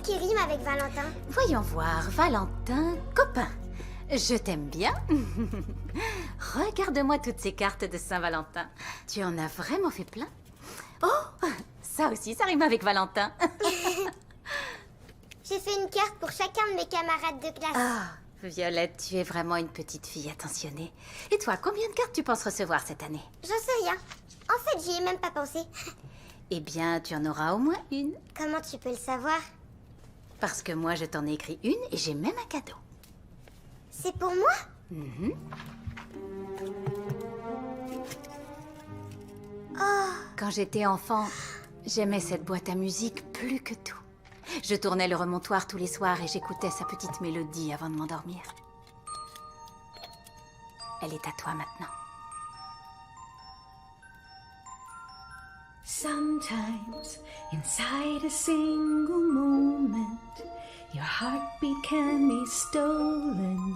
qui rime avec Valentin? Voyons voir, Valentin, copain. Je t'aime bien. Regarde-moi toutes ces cartes de Saint-Valentin. Tu en as vraiment fait plein. Oh, ça aussi, ça rime avec Valentin. J'ai fait une carte pour chacun de mes camarades de classe. Ah, Violette, tu es vraiment une petite fille attentionnée. Et toi, combien de cartes tu penses recevoir cette année? J'en sais rien. En fait, j'y ai même pas pensé. Eh bien, tu en auras au moins une. Comment tu peux le savoir? Parce que moi, je t'en ai écrit une et j'ai même un cadeau. C'est pour moi? Oh, Quand j'étais enfant, j'aimais cette boîte à musique plus que tout. Je tournais le remontoir tous les soirs et j'écoutais sa petite mélodie avant de m'endormir. Elle est à toi maintenant. Sometimes, inside a single moment, your heartbeat can be stolen,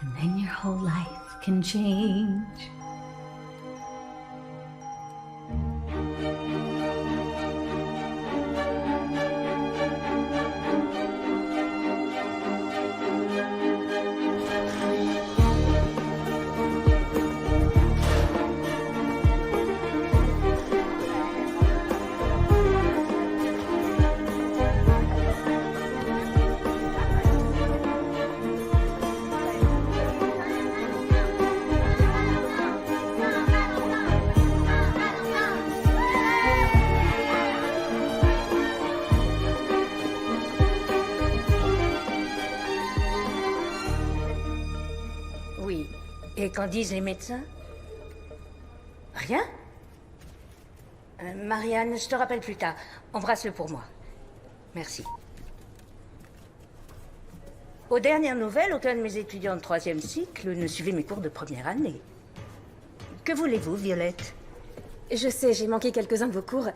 and then your whole life can change. Oui. Et qu'en disent les médecins? Rien? Marianne, je te rappelle plus tard. Embrasse-le pour moi. Merci. Aux dernières nouvelles, aucun de mes étudiants de 3e cycle ne suivait mes cours de première année. Que voulez-vous, Violette? Je sais, j'ai manqué quelques-uns de vos cours,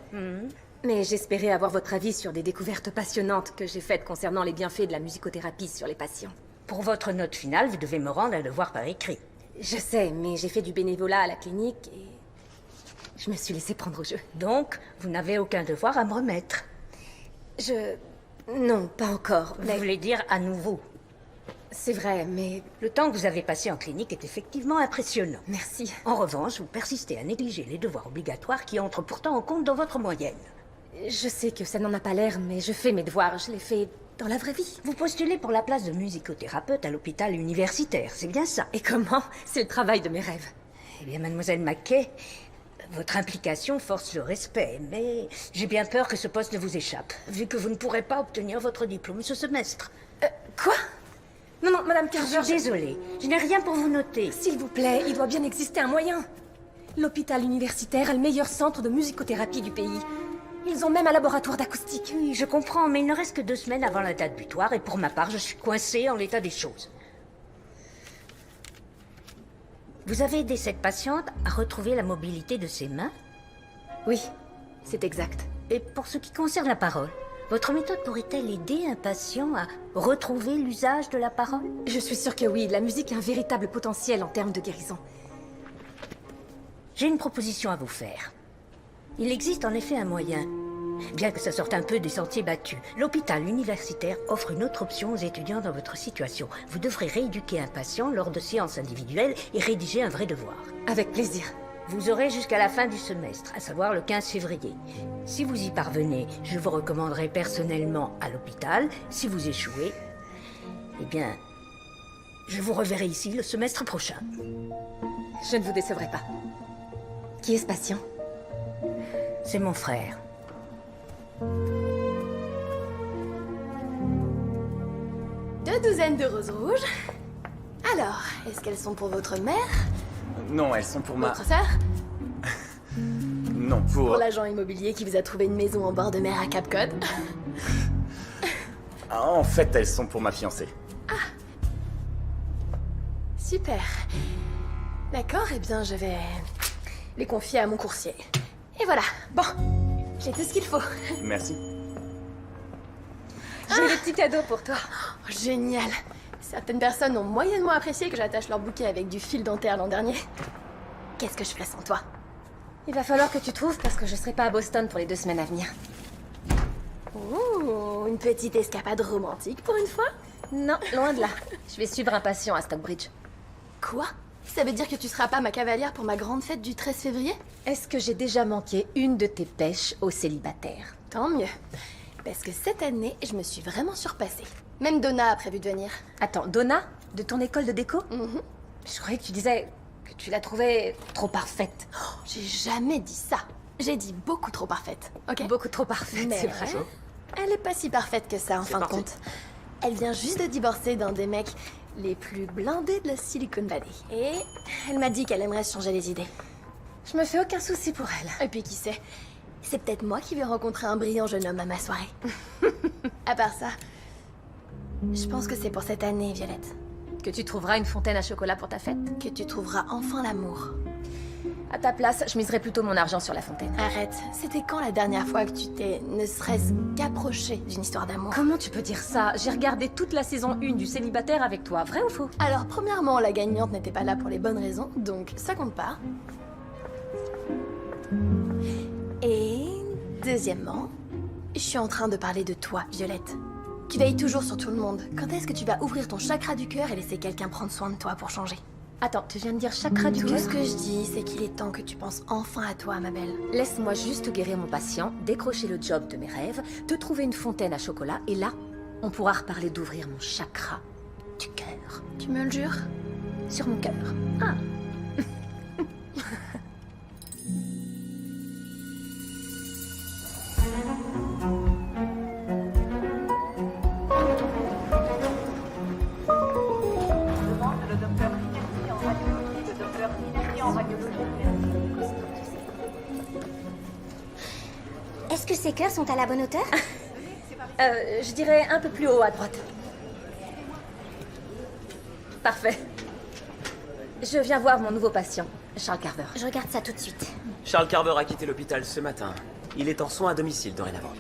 mais j'espérais avoir votre avis sur des découvertes passionnantes que j'ai faites concernant les bienfaits de la musicothérapie sur les patients. Pour votre note finale, vous devez me rendre un devoir par écrit. Je sais, mais j'ai fait du bénévolat à la clinique et je me suis laissée prendre au jeu. Donc, vous n'avez aucun devoir à me remettre. Non, pas encore, Vous mais voulez dire à nouveau? c'est vrai, mais Le temps que vous avez passé en clinique est effectivement impressionnant. merci. En revanche, vous persistez à négliger les devoirs obligatoires qui entrent pourtant en compte dans votre moyenne. Je sais que ça n'en a pas l'air, mais je fais mes devoirs, je les fais dans la vraie vie. Vous postulez pour la place de musicothérapeute à l'hôpital universitaire, c'est bien ça? Et comment? C'est le travail de mes rêves. Eh bien, mademoiselle Mackay, votre implication force le respect, mais j'ai bien peur que ce poste ne vous échappe, vu que vous ne pourrez pas obtenir votre diplôme ce semestre. Quoi? Non, madame Je Carver, suis désolée, je n'ai rien pour vous noter. s'il vous plaît, il doit bien exister un moyen. L'hôpital universitaire a le meilleur centre de musicothérapie du pays. Ils ont même un laboratoire d'acoustique. Oui, je comprends, mais il ne reste que 2 semaines avant la date butoir, et pour ma part, je suis coincée en l'état des choses. Vous avez aidé cette patiente à retrouver la mobilité de ses mains? Oui, c'est exact. Et pour ce qui concerne la parole, votre méthode pourrait-elle aider un patient à retrouver l'usage de la parole? Je suis sûre que oui, la musique a un véritable potentiel en termes de guérison. J'ai une proposition à vous faire. Il existe en effet un moyen. Bien que ça sorte un peu des sentiers battus, l'hôpital universitaire offre une autre option aux étudiants dans votre situation. Vous devrez rééduquer un patient lors de séances individuelles et rédiger un vrai devoir. Avec plaisir. Vous aurez jusqu'à la fin du semestre, à savoir le 15 février. Si vous y parvenez, je vous recommanderai personnellement à l'hôpital. Si vous échouez, eh bien, je vous reverrai ici le semestre prochain. Je ne vous décevrai pas. Qui est ce patient? C'est mon frère. Deux douzaines de roses rouges. Alors, est-ce qu'elles sont pour votre mère, Non, elles sont pour ma... votre sœur, Non, pour l'agent immobilier qui vous a trouvé une maison en bord de mer à Cap Cod? Ah, en fait, elles sont pour ma fiancée. Super. D'accord, eh bien je vais les confier à mon coursier. Et voilà, bon, j'ai tout ce qu'il faut. Merci. J'ai des petits cadeaux pour toi. Oh, génial. Certaines personnes ont moyennement apprécié que j'attache leur bouquet avec du fil dentaire l'an dernier. Qu'est-ce que je ferais sans toi? Il va falloir que tu trouves parce que je serai pas à Boston pour les 2 semaines à venir. Ouh, une petite escapade romantique pour une fois? Non, loin de là. Je vais suivre un patient à Stockbridge. Quoi? Ça veut dire que tu seras pas ma cavalière pour ma grande fête du 13 février? Est-ce que j'ai déjà manqué une de tes pêches aux célibataires? Tant mieux. Parce que cette année, je me suis vraiment surpassée. Même Donna a prévu de venir. Attends, Donna, de ton école de déco? Mhm. Je croyais que tu disais que tu la trouvais trop parfaite. J'ai jamais dit ça. J'ai dit beaucoup trop parfaite, ok? Beaucoup trop parfaite, Mais c'est vrai. elle est pas si parfaite que ça en fin de parti. compte. Elle vient juste de divorcer d'un des mecs les plus blindés de la Silicon Valley. Et elle m'a dit qu'elle aimerait se changer les idées. Je me fais aucun souci pour elle. Et puis qui sait, c'est peut-être moi qui vais rencontrer un brillant jeune homme à ma soirée. À part ça, je pense que c'est pour cette année, Violette, Que tu trouveras une fontaine à chocolat pour ta fête. que tu trouveras enfin l'amour. À ta place, je miserais plutôt mon argent sur la fontaine. Arrête, c'était quand la dernière fois que tu t'es ne serait-ce qu'approché d'une histoire d'amour? Comment tu peux dire ça? J'ai regardé toute la saison 1 du Célibataire avec toi, vrai ou faux? Alors, premièrement, la gagnante n'était pas là pour les bonnes raisons, donc ça compte pas. Et deuxièmement, je suis en train de parler de toi, Violette. Tu veilles toujours sur tout le monde. Quand est-ce que tu vas ouvrir ton chakra du cœur et laisser quelqu'un prendre soin de toi pour changer? Attends, tu viens de dire chakra du Tout cœur? ce que je dis, c'est qu'il est temps que tu penses enfin à toi, ma belle. Laisse-moi juste guérir mon patient, décrocher le job de mes rêves, te trouver une fontaine à chocolat, et là, on pourra reparler d'ouvrir mon chakra du cœur. Tu me le jures? Sur mon cœur. Ah. Est-ce que ces cœurs sont à la bonne hauteur? Je dirais un peu plus haut à droite. Parfait. Je viens voir mon nouveau patient, Charles Carver. Je regarde ça tout de suite. Charles Carver a quitté l'hôpital ce matin. Il est en soins à domicile dorénavant.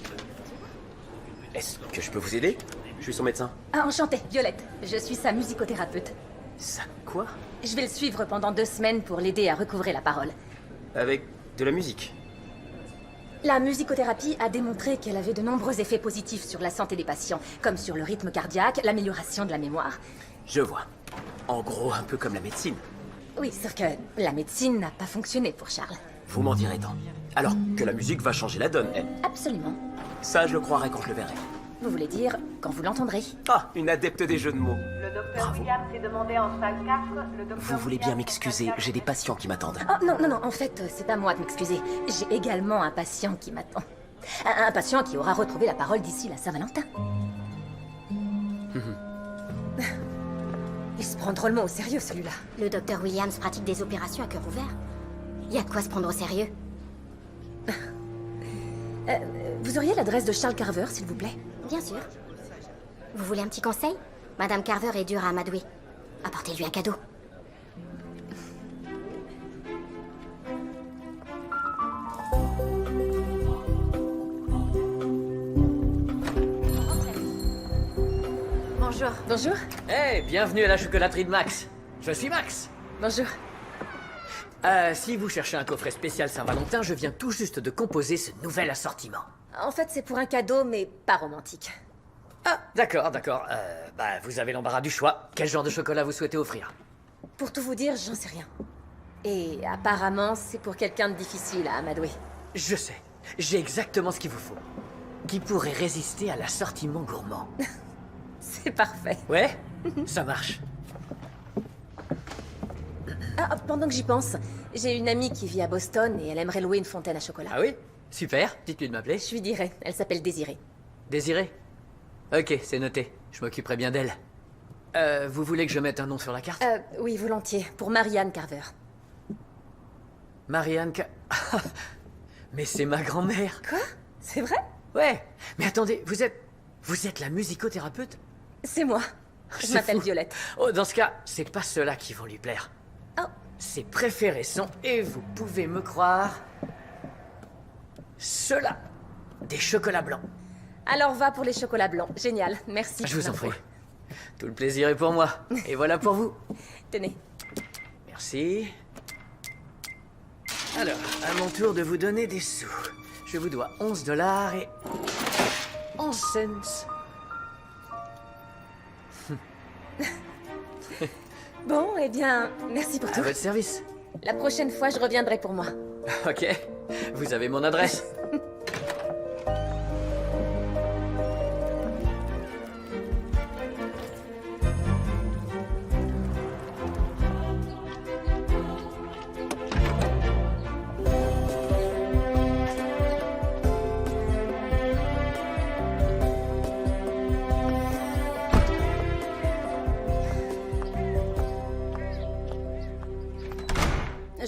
Est-ce que je peux vous aider? Je suis son médecin. Ah, enchantée, Violette. Je suis sa musicothérapeute. Ça quoi? Je vais le suivre pendant 2 semaines pour l'aider à recouvrer la parole. Avec de la musique. La musicothérapie a démontré qu'elle avait de nombreux effets positifs sur la santé des patients, comme sur le rythme cardiaque, l'amélioration de la mémoire. Je vois. En gros, un peu comme la médecine. Oui, sauf que la médecine n'a pas fonctionné pour Charles. Vous m'en direz tant. Alors que la musique va changer la donne, elle. Absolument. Ça, je le croirai quand je le verrai. Vous voulez dire quand vous l'entendrez? Ah, une adepte des jeux de mots. Le docteur Williams est demandé en salle 4. Le docteur Vous voulez bien m'excuser, j'ai des patients qui m'attendent. Oh non, non, non, en fait, c'est à moi de m'excuser. J'ai également un patient qui m'attend. Un patient qui aura retrouvé la parole d'ici la Saint-Valentin. Il se prend drôlement au sérieux, celui-là. Le docteur Williams pratique des opérations à cœur ouvert. Y a de quoi se prendre au sérieux. Vous auriez l'adresse de Charles Carver, s'il vous plaît? Bien sûr. Vous voulez un petit conseil? Madame Carver est dure à amadouer. Apportez-lui un cadeau. Bonjour. Bonjour. Hey, bienvenue à la chocolaterie de Max. Je suis Max. Bonjour. Si vous cherchez un coffret spécial Saint-Valentin, je viens tout juste de composer ce nouvel assortiment. En fait, c'est pour un cadeau, mais pas romantique. Ah, d'accord, d'accord. Vous avez l'embarras du choix. Quel genre de chocolat vous souhaitez offrir? Pour tout vous dire, j'en sais rien. Et apparemment, c'est pour quelqu'un de difficile à amadouer. Je sais. J'ai exactement ce qu'il vous faut. Qui pourrait résister à l'assortiment gourmand. C'est parfait. Ouais? Ça marche. Ah, pendant que j'y pense, j'ai une amie qui vit à Boston et elle aimerait louer une fontaine à chocolat. Ah oui? Super. Dites-lui de m'appeler. Je lui dirai. Elle s'appelle Désirée. Désirée? Ok, c'est noté. Je m'occuperai bien d'elle. Vous voulez que je mette un nom sur la carte? Oui, volontiers. Pour Marianne Carver. Marianne Mais c'est ma grand-mère. Quoi? C'est vrai? Ouais. Mais attendez, vous êtes la musicothérapeute? C'est moi. Je C'est m'appelle fou. Violette. Oh, dans ce cas, c'est pas ceux-là qui vont lui plaire. Oh. Ses préférés sont, et vous pouvez me croire, ceux-là. Des chocolats blancs. Alors va pour les chocolats blancs. Génial. Merci. Je vous en pour l'info. prie. Tout le plaisir est pour moi. Et voilà pour vous. Tenez. Merci. Alors, à mon tour de vous donner des sous. Je vous dois 11 $ et... Nonsense. Bon, eh bien, merci pour À tout. votre service. La prochaine fois, je reviendrai pour moi. Ok. Vous avez mon adresse.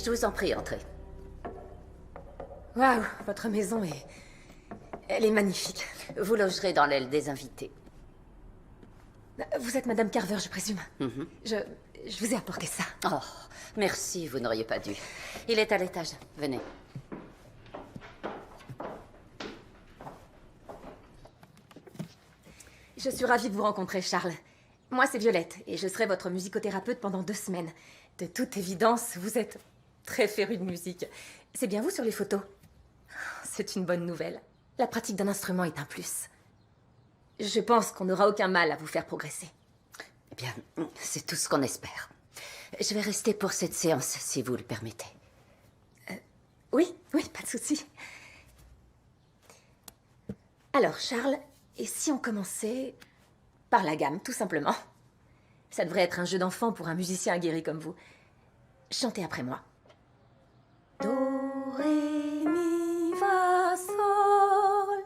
Je vous en prie, entrez. Waouh, votre maison est... Elle est magnifique. Vous logerez dans l'aile des invités. Vous êtes Madame Carver, je présume. Je vous ai apporté ça. Oh, merci, vous n'auriez pas dû. Il est à l'étage. Venez. Je suis ravie de vous rencontrer, Charles. Moi, c'est Violette, et je serai votre musicothérapeute pendant 2 semaines. De toute évidence, vous êtes très féru de musique. C'est bien vous sur les photos. C'est une bonne nouvelle. La pratique d'un instrument est un plus. Je pense qu'on n'aura aucun mal à vous faire progresser. Eh bien, c'est tout ce qu'on espère. Je vais rester pour cette séance, si vous le permettez. Oui, pas de souci. Alors, Charles, et si on commençait par la gamme, tout simplement? Ça devrait être un jeu d'enfant pour un musicien aguerri comme vous. Chantez après moi. Do, ré, mi, fa, sol.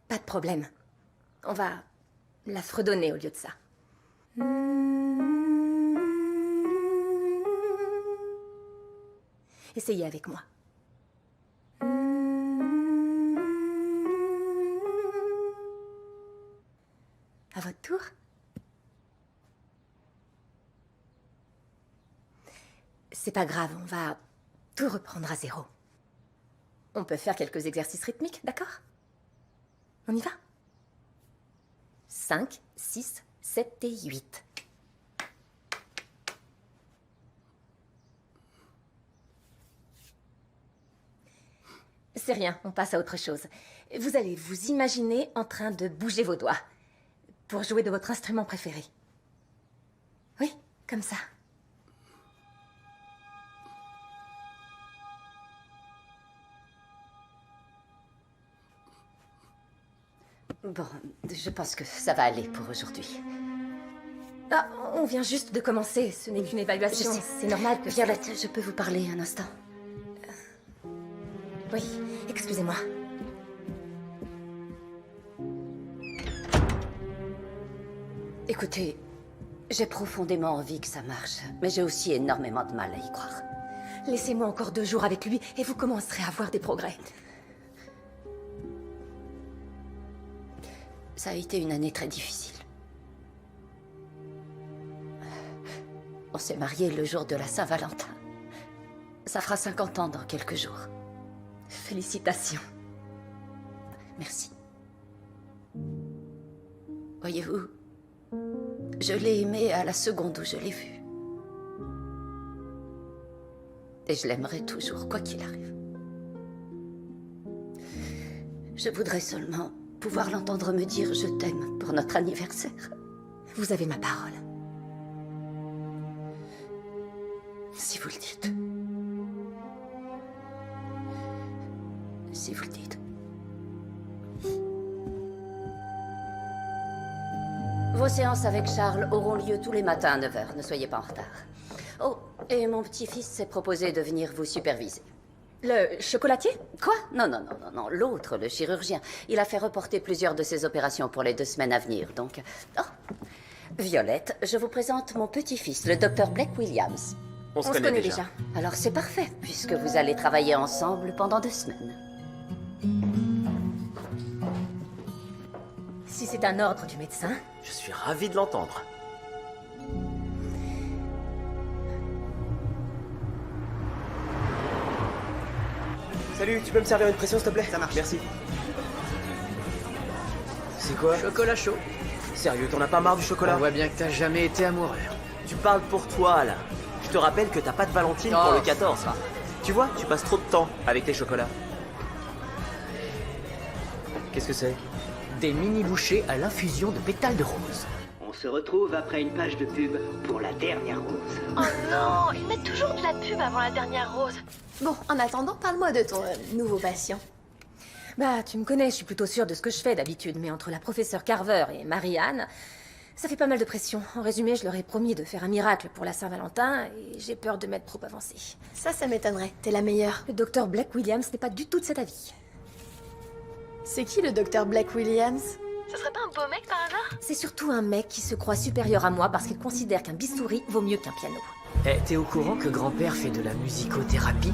Pas de problème. On va la fredonner au lieu de ça. Essayez avec moi. À votre tour. C'est pas grave, on va tout reprendre à zéro. On peut faire quelques exercices rythmiques, d'accord? On y va? 5, 6, 7 et 8. C'est rien, on passe à autre chose. Vous allez vous imaginer en train de bouger vos doigts pour jouer de votre instrument préféré. Oui, comme ça. Bon, je pense que ça va aller pour aujourd'hui. Ah, on vient juste de commencer, ce n'est qu'une évaluation. Je sais. C'est normal que... Violette, je peux vous parler un instant? Oui, excusez-moi. Écoutez, j'ai profondément envie que ça marche, mais j'ai aussi énormément de mal à y croire. Laissez-moi encore 2 jours avec lui et vous commencerez à voir des progrès. Ça a été une année très difficile. On s'est mariés le jour de la Saint-Valentin. Ça fera 50 ans dans quelques jours. Félicitations. Merci. Voyez-vous, je l'ai aimé à la seconde où je l'ai vu. Et je l'aimerai toujours, quoi qu'il arrive. Je voudrais seulement pouvoir l'entendre me dire « je t'aime » pour notre anniversaire. Vous avez ma parole. Si vous le dites. Si vous le dites. Vos séances avec Charles auront lieu tous les matins à 9h. Ne soyez pas en retard. Oh, et mon petit-fils s'est proposé de venir vous superviser. Le chocolatier? Quoi? Non, l'autre, le chirurgien. Il a fait reporter plusieurs de ses opérations pour les 2 semaines à venir, donc... Oh. Violette, je vous présente mon petit-fils, le docteur Blake Williams. On se connaît déjà. Alors c'est parfait, puisque vous allez travailler ensemble pendant 2 semaines. Si c'est un ordre du médecin... Je suis ravi de l'entendre. Salut, tu peux me servir une pression s'il te plaît? Ça marche. Merci. C'est quoi? Chocolat chaud. Sérieux, t'en as pas marre du chocolat? On voit bien que t'as jamais été amoureux. Tu parles pour toi, là. Je te rappelle que t'as pas de Valentine Oh. pour le 14. Tu vois, tu passes trop de temps avec les chocolats. Qu'est-ce que c'est? Des mini-bouchées à l'infusion de pétales de rose. On se retrouve après une page de pub pour la dernière rose. Oh non, ils mettent toujours de la pub avant la dernière rose. Bon, en attendant, parle-moi de ton nouveau patient. Bah, tu me connais, je suis plutôt sûre de ce que je fais d'habitude, mais entre la professeure Carver et Marianne, ça fait pas mal de pression. En résumé, je leur ai promis de faire un miracle pour la Saint-Valentin, et j'ai peur de m'être trop avancée. Ça m'étonnerait. T'es la meilleure. Le docteur Black Williams n'est pas du tout de cet avis. C'est qui le docteur Black Williams? Ce serait pas un beau mec par hasard? C'est surtout un mec qui se croit supérieur à moi parce qu'il considère qu'un bistouri vaut mieux qu'un piano. Eh, t'es au courant que grand-père fait de la musicothérapie?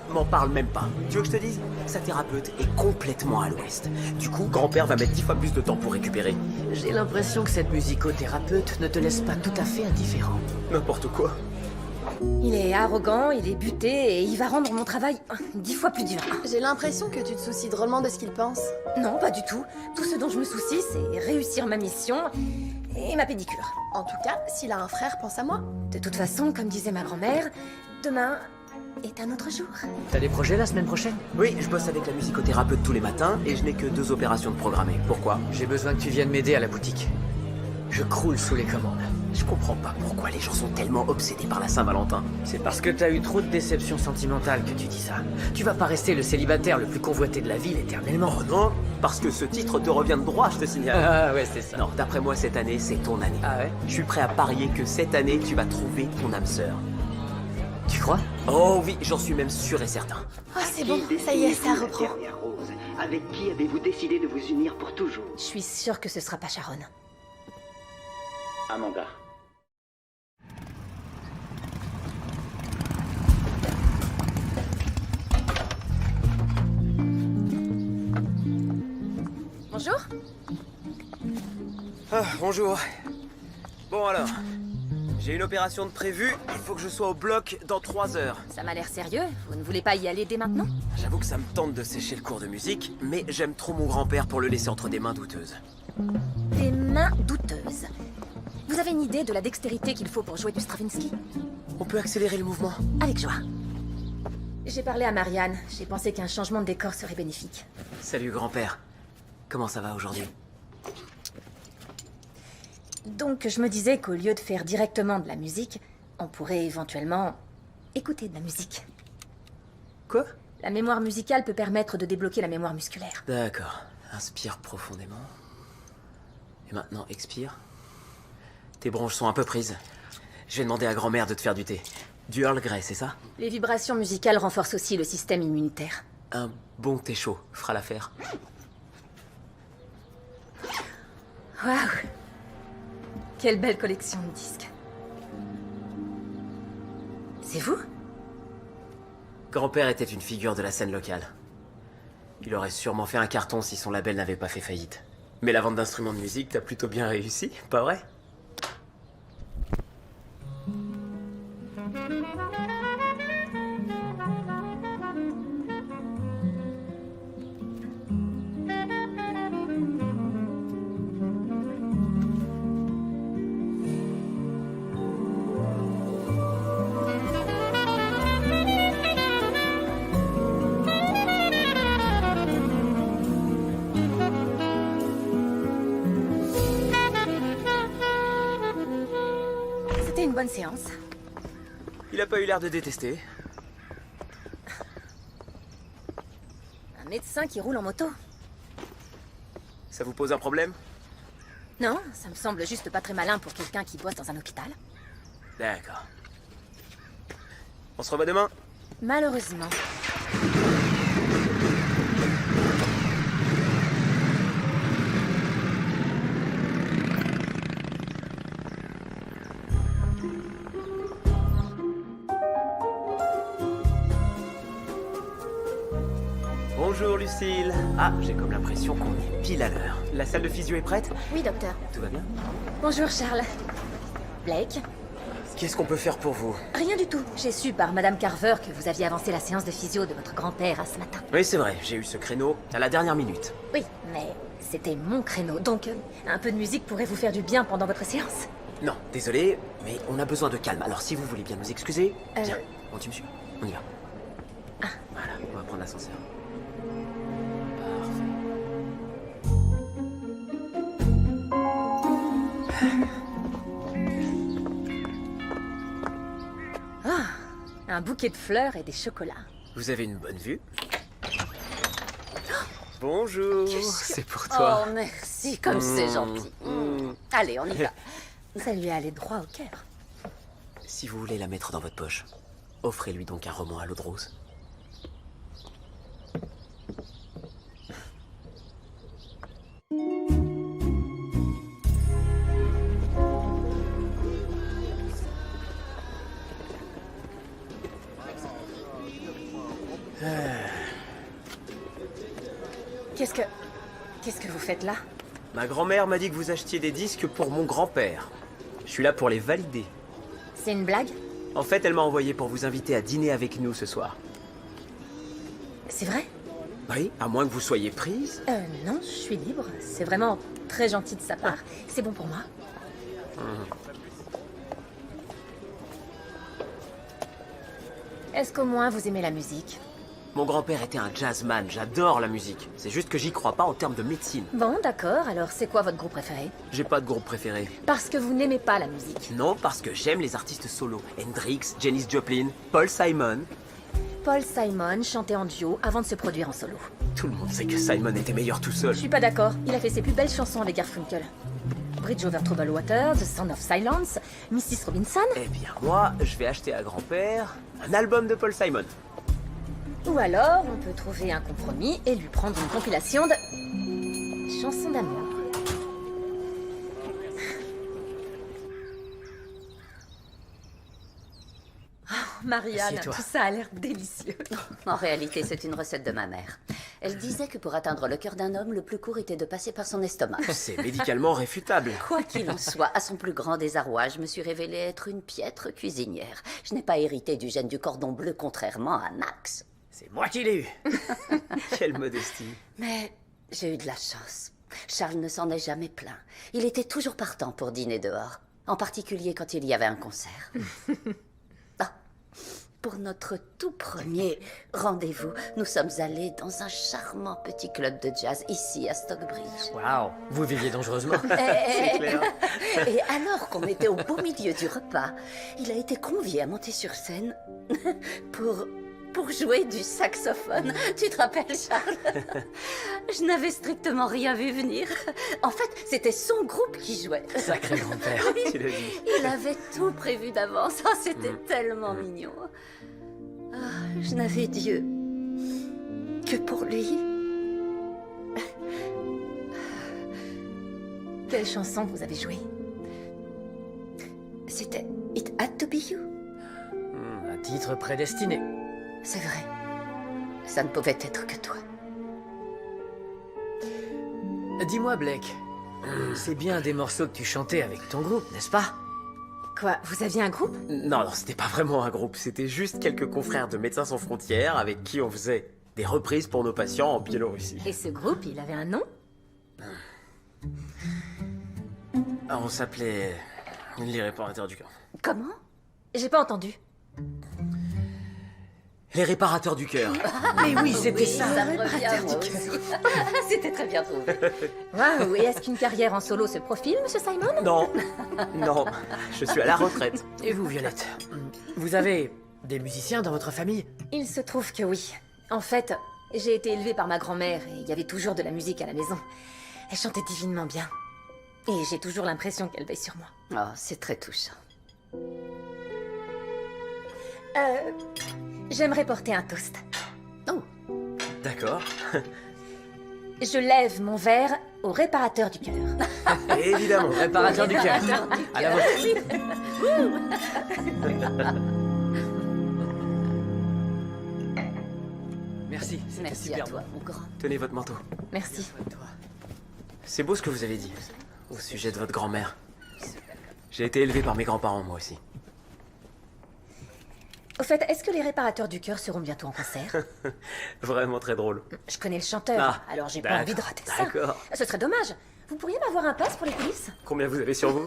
M'en parle même pas. Tu veux que je te dise? Sa thérapeute est complètement à l'ouest. Du coup, grand-père va mettre 10 fois plus de temps pour récupérer. J'ai l'impression que cette musicothérapeute ne te laisse pas tout à fait indifférent. N'importe quoi. Il est arrogant, il est buté et il va rendre mon travail 10 fois plus dur. J'ai l'impression que tu te soucies drôlement de ce qu'il pense. Non, pas du tout. Tout ce dont je me soucie, c'est réussir ma mission et ma pédicure. En tout cas, s'il a un frère, pense à moi. De toute façon, comme disait ma grand-mère, demain est un autre jour. T'as des projets la semaine prochaine? Oui, je bosse avec la musicothérapeute tous les matins et je n'ai que 2 opérations de programmer. Pourquoi? J'ai besoin que tu viennes m'aider à la boutique. Je croule sous les commandes. Je comprends pas pourquoi les gens sont tellement obsédés par la Saint-Valentin. C'est parce que t'as eu trop de déceptions sentimentales que tu dis ça. Tu vas pas rester le célibataire le plus convoité de la ville éternellement. Oh non, parce que ce titre te revient de droit, je te signale. Ah ouais, c'est ça. Non, d'après moi, cette année, c'est ton année. Ah ouais? Je suis prêt à parier que cette année, tu vas trouver ton âme sœur. Tu crois? Oh oui, j'en suis même sûr et certain. Oh, c'est bon, ça y est, ça reprend. Dernière rose. Avec qui avez-vous décidé de vous unir pour toujours? Je suis sûre que ce sera pas Sharon. Amanda. Bonjour. Ah, bonjour. Bon alors, j'ai une opération de prévue, il faut que je sois au bloc dans 3 heures. Ça m'a l'air sérieux. Vous ne voulez pas y aller dès maintenant? J'avoue que ça me tente de sécher le cours de musique, mais j'aime trop mon grand-père pour le laisser entre des mains douteuses. Des mains douteuses. Vous avez une idée de la dextérité qu'il faut pour jouer du Stravinsky? On peut accélérer le mouvement? Avec joie. J'ai parlé à Marianne. J'ai pensé qu'un changement de décor serait bénéfique. Salut grand-père. Comment ça va aujourd'hui? Donc je me disais qu'au lieu de faire directement de la musique, on pourrait éventuellement écouter de la musique. Quoi? La mémoire musicale peut permettre de débloquer la mémoire musculaire. D'accord. Inspire profondément. Et maintenant, expire. Tes bronches sont un peu prises. Je vais demander à grand-mère de te faire du thé. Du Earl Grey, c'est ça? Les vibrations musicales renforcent aussi le système immunitaire. Un bon thé chaud fera l'affaire. Waouh! Quelle belle collection de disques. C'est vous? Grand-père était une figure de la scène locale. Il aurait sûrement fait un carton si son label n'avait pas fait faillite. Mais la vente d'instruments de musique, t'as plutôt bien réussi, pas vrai? C'était une bonne séance. Il a pas eu l'air de détester. Un médecin qui roule en moto. Ça vous pose un problème? Non, ça me semble juste pas très malin pour quelqu'un qui bosse dans un hôpital. D'accord. On se revoit demain? Malheureusement. Bonjour Lucille. Ah, j'ai comme l'impression qu'on est pile à l'heure. La salle de physio est prête? Oui, docteur. Tout va bien? Bonjour Charles. Blake? Qu'est-ce qu'on peut faire pour vous? Rien du tout. J'ai su par Madame Carver que vous aviez avancé la séance de physio de votre grand-père à ce matin. Oui, c'est vrai, j'ai eu ce créneau à la dernière minute. Oui, mais c'était mon créneau, donc un peu de musique pourrait vous faire du bien pendant votre séance. Non, désolé, mais on a besoin de calme. Alors si vous voulez bien nous excuser, viens, tu me suis. On y va. Voilà, on va prendre l'ascenseur. Un bouquet de fleurs et des chocolats. Vous avez une bonne vue? Bonjour, c'est pour toi. Oh, merci, comme c'est gentil. Allez, on y va. Ça lui est allé droit au cœur. Si vous voulez la mettre dans votre poche, offrez-lui donc un roman à l'eau de rose. Qu'est-ce que vous faites là? Ma grand-mère m'a dit que vous achetiez des disques pour mon grand-père. Je suis là pour les valider. C'est une blague? En fait, elle m'a envoyé pour vous inviter à dîner avec nous ce soir. C'est vrai? Oui, à moins que vous soyez prise. Non, je suis libre. C'est vraiment très gentil de sa part. C'est bon pour moi. Est-ce qu'au moins vous aimez la musique? Mon grand-père était un jazzman, j'adore la musique. C'est juste que j'y crois pas en termes de médecine. Bon, d'accord. Alors, c'est quoi votre groupe préféré? J'ai pas de groupe préféré. Parce que vous n'aimez pas la musique. Non, parce que j'aime les artistes solos. Hendrix, Janis Joplin, Paul Simon. Paul Simon chantait en duo avant de se produire en solo. Tout le monde sait que Simon était meilleur tout seul. Je suis pas d'accord. Il a fait ses plus belles chansons avec Garfunkel. Bridge over Troubled Water, The Sound of Silence, Mrs. Robinson. Eh bien, moi, je vais acheter à grand-père un album de Paul Simon. Ou alors, on peut trouver un compromis et lui prendre une compilation de chansons d'amour. Oh, Marianne, Assieds-toi. tout ça a l'air délicieux. En réalité, c'est une recette de ma mère. Elle disait que pour atteindre le cœur d'un homme, le plus court était de passer par son estomac. C'est médicalement réfutable. Quoi qu'il en soit, à son plus grand désarroi, je me suis révélée être une piètre cuisinière. Je n'ai pas hérité du gène du cordon bleu, contrairement à Max. C'est moi qui l'ai eu. Quelle modestie. Mais j'ai eu de la chance. Charles ne s'en est jamais plaint. Il était toujours partant pour dîner dehors, en particulier quand il y avait un concert. Ah, pour notre tout premier rendez-vous, nous sommes allés dans un charmant petit club de jazz ici à Stockbridge. Waouh, vous viviez dangereusement. C'est clair. Et alors qu'on était au beau milieu du repas, il a été convié à monter sur scène pour jouer du saxophone. Tu te rappelles, Charles? Je n'avais strictement rien vu venir. En fait, c'était son groupe qui jouait. Sacré grand-père. Tu l'as dit. Il avait tout prévu d'avance. Oh, c'était tellement mignon. Ah, je n'avais Dieu que pour lui. Quelle chanson vous avez jouée? C'était It Had to Be You. Un titre prédestiné. C'est vrai. Ça ne pouvait être que toi. Dis-moi, Blake, c'est bien des morceaux que tu chantais avec ton groupe, n'est-ce pas? Quoi, vous aviez un groupe? Non, c'était pas vraiment un groupe. C'était juste quelques confrères de Médecins Sans Frontières avec qui on faisait des reprises pour nos patients en Biélorussie. Et ce groupe, il avait un nom? On s'appelait les réparateurs du cœur. Comment? J'ai pas entendu. Les réparateurs du cœur. Mais oui, c'était ça. Ça me revient, moi aussi. C'était très bien trouvé. Waouh, et est-ce qu'une carrière en solo se profile, monsieur Simon? Non, non, je suis à la retraite. Et vous, Violette, vous avez des musiciens dans votre famille? Il se trouve que oui. En fait, j'ai été élevée par ma grand-mère et il y avait toujours de la musique à la maison. Elle chantait divinement bien. Et j'ai toujours l'impression qu'elle veille sur moi. Oh, c'est très touchant. J'aimerais porter un toast. Oh, D'accord. Je lève mon verre au réparateur du cœur. Évidemment. Réparateur du cœur. À la vôtre. Merci, c'était merci super à toi, bon. mon grand. Tenez votre manteau. Merci. C'est beau ce que vous avez dit au sujet de votre grand-mère. J'ai été élevé par mes grands-parents, moi aussi. Au fait, est-ce que les réparateurs du cœur seront bientôt en concert? Vraiment très drôle. Je connais le chanteur, Ah, alors j'ai pas d'accord, envie de rater ça. d'accord. Ce serait dommage. Vous pourriez m'avoir un pass pour les coulisses? Combien vous avez sur vous?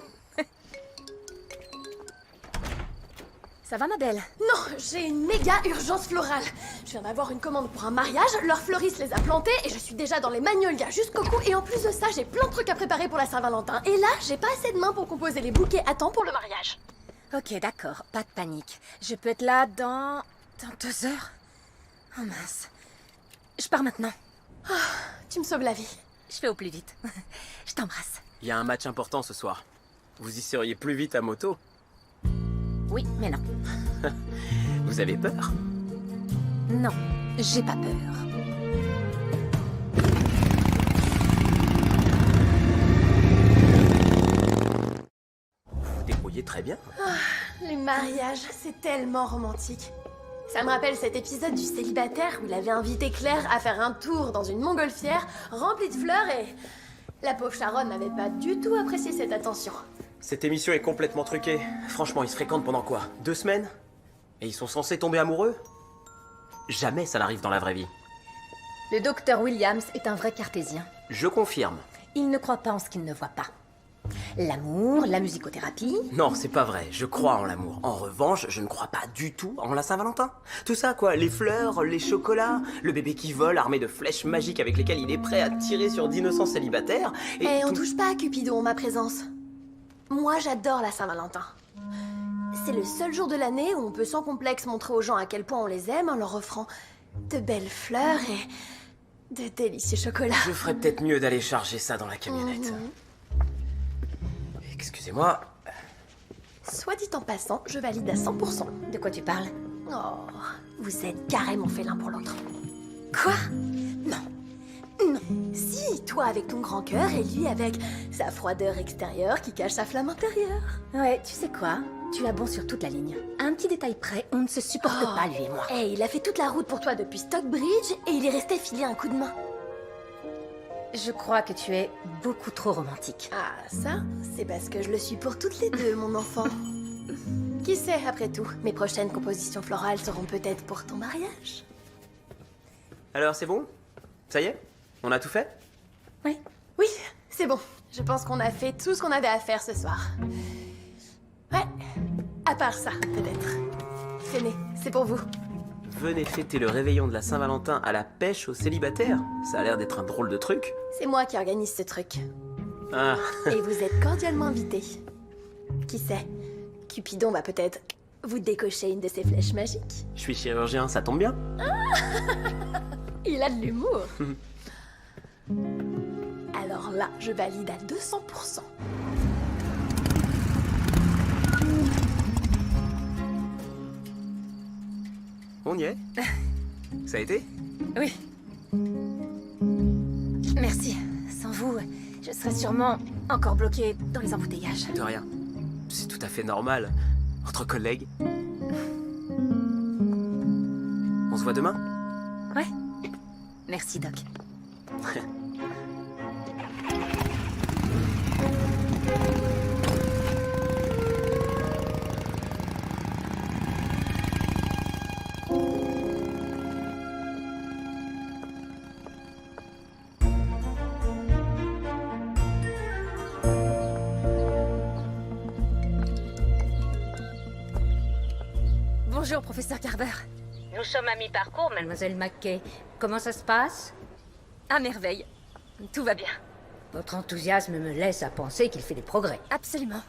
Ça va, ma belle? Non, j'ai une méga urgence florale. Je viens d'avoir une commande pour un mariage, leur fleuriste les a plantés et je suis déjà dans les magnolias jusqu'au cou. Et en plus de ça, j'ai plein de trucs à préparer pour la Saint-Valentin. Et là, j'ai pas assez de mains pour composer les bouquets à temps pour le mariage. Ok, d'accord, pas de panique. Je peux être là dans 2 heures. Oh mince. Je pars maintenant. Tu me sauves la vie. Je fais au plus vite. Je t'embrasse. Il y a un match important ce soir. Vous y seriez plus vite à moto? Oui, mais non. Vous avez peur? Non, j'ai pas peur. Vous vous débrouillez très bien. Les mariages, c'est tellement romantique. Ça me rappelle cet épisode du célibataire où il avait invité Claire à faire un tour dans une montgolfière remplie de fleurs et... La pauvre Sharon n'avait pas du tout apprécié cette attention. Cette émission est complètement truquée. Franchement, ils se fréquentent pendant quoi? 2 semaines? Et ils sont censés tomber amoureux? Jamais ça n'arrive dans la vraie vie. Le docteur Williams est un vrai cartésien. Je confirme. Il ne croit pas en ce qu'il ne voit pas. L'amour, la musicothérapie... Non, c'est pas vrai. Je crois en l'amour. En revanche, je ne crois pas du tout en la Saint-Valentin. Tout ça, quoi. Les fleurs, les chocolats, le bébé qui vole armé de flèches magiques avec lesquelles il est prêt à tirer sur d'innocents célibataires. Et on touche pas à Cupidon en ma présence. Moi, j'adore la Saint-Valentin. C'est le seul jour de l'année où on peut sans complexe montrer aux gens à quel point on les aime en leur offrant de belles fleurs et de délicieux chocolats. Je ferais peut-être mieux d'aller charger ça dans la camionnette. Excusez-moi. Soit dit en passant, je valide à 100%. De quoi tu parles? Oh, vous êtes carrément fait l'un pour l'autre. Quoi? Non. Si, toi avec ton grand cœur et lui avec sa froideur extérieure qui cache sa flamme intérieure. Ouais, tu sais quoi? Tu as bon sur toute la ligne. À un petit détail près, on ne se supporte pas, lui et moi. Hey, il a fait toute la route pour toi depuis Stockbridge et il est resté filer un coup de main. Je crois que tu es beaucoup trop romantique. Ah, ça, c'est parce que je le suis pour toutes les deux, mon enfant. Qui sait, après tout, mes prochaines compositions florales seront peut-être pour ton mariage. Alors, c'est bon? Ça y est? On a tout fait? Oui, c'est bon. Je pense qu'on a fait tout ce qu'on avait à faire ce soir. Ouais, à part ça, peut-être. Tenez, c'est pour vous. Venez fêter le réveillon de la Saint-Valentin à la pêche aux célibataires. Ça a l'air d'être un drôle de truc. C'est moi qui organise ce truc. Ah. Et vous êtes cordialement invités. Qui sait, Cupidon va peut-être vous décocher une de ses flèches magiques. Je suis chirurgien, ça tombe bien. Il a de l'humour. Alors là, je valide à 200%. On y est? Ça a été? Oui. Merci. Sans vous, je serais sûrement encore bloquée dans les embouteillages. De rien. C'est tout à fait normal. Entre collègues. On se voit demain? Ouais. Merci, Doc. Bonjour, professeur Carver. Nous sommes à mi-parcours, mademoiselle McKay. Comment ça se passe? À merveille. Tout va bien. Votre enthousiasme me laisse à penser qu'il fait des progrès. Absolument.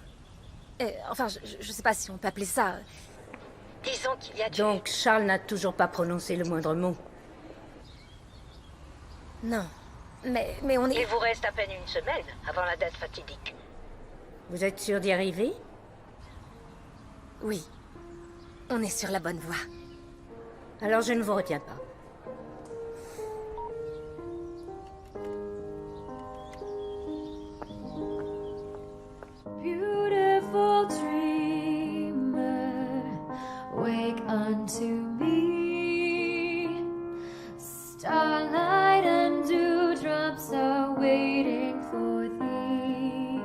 Enfin, je sais pas si on peut appeler ça... Disons qu'il y a du... Donc, Charles n'a toujours pas prononcé le moindre mot. Non. Mais on est... Il vous reste à peine une semaine avant la date fatidique. Vous êtes sûr d'y arriver? Oui. On est sur la bonne voie. Alors je ne vous retiens pas. Beautiful dreamer, wake unto me. Starlight and dewdrops are waiting for thee.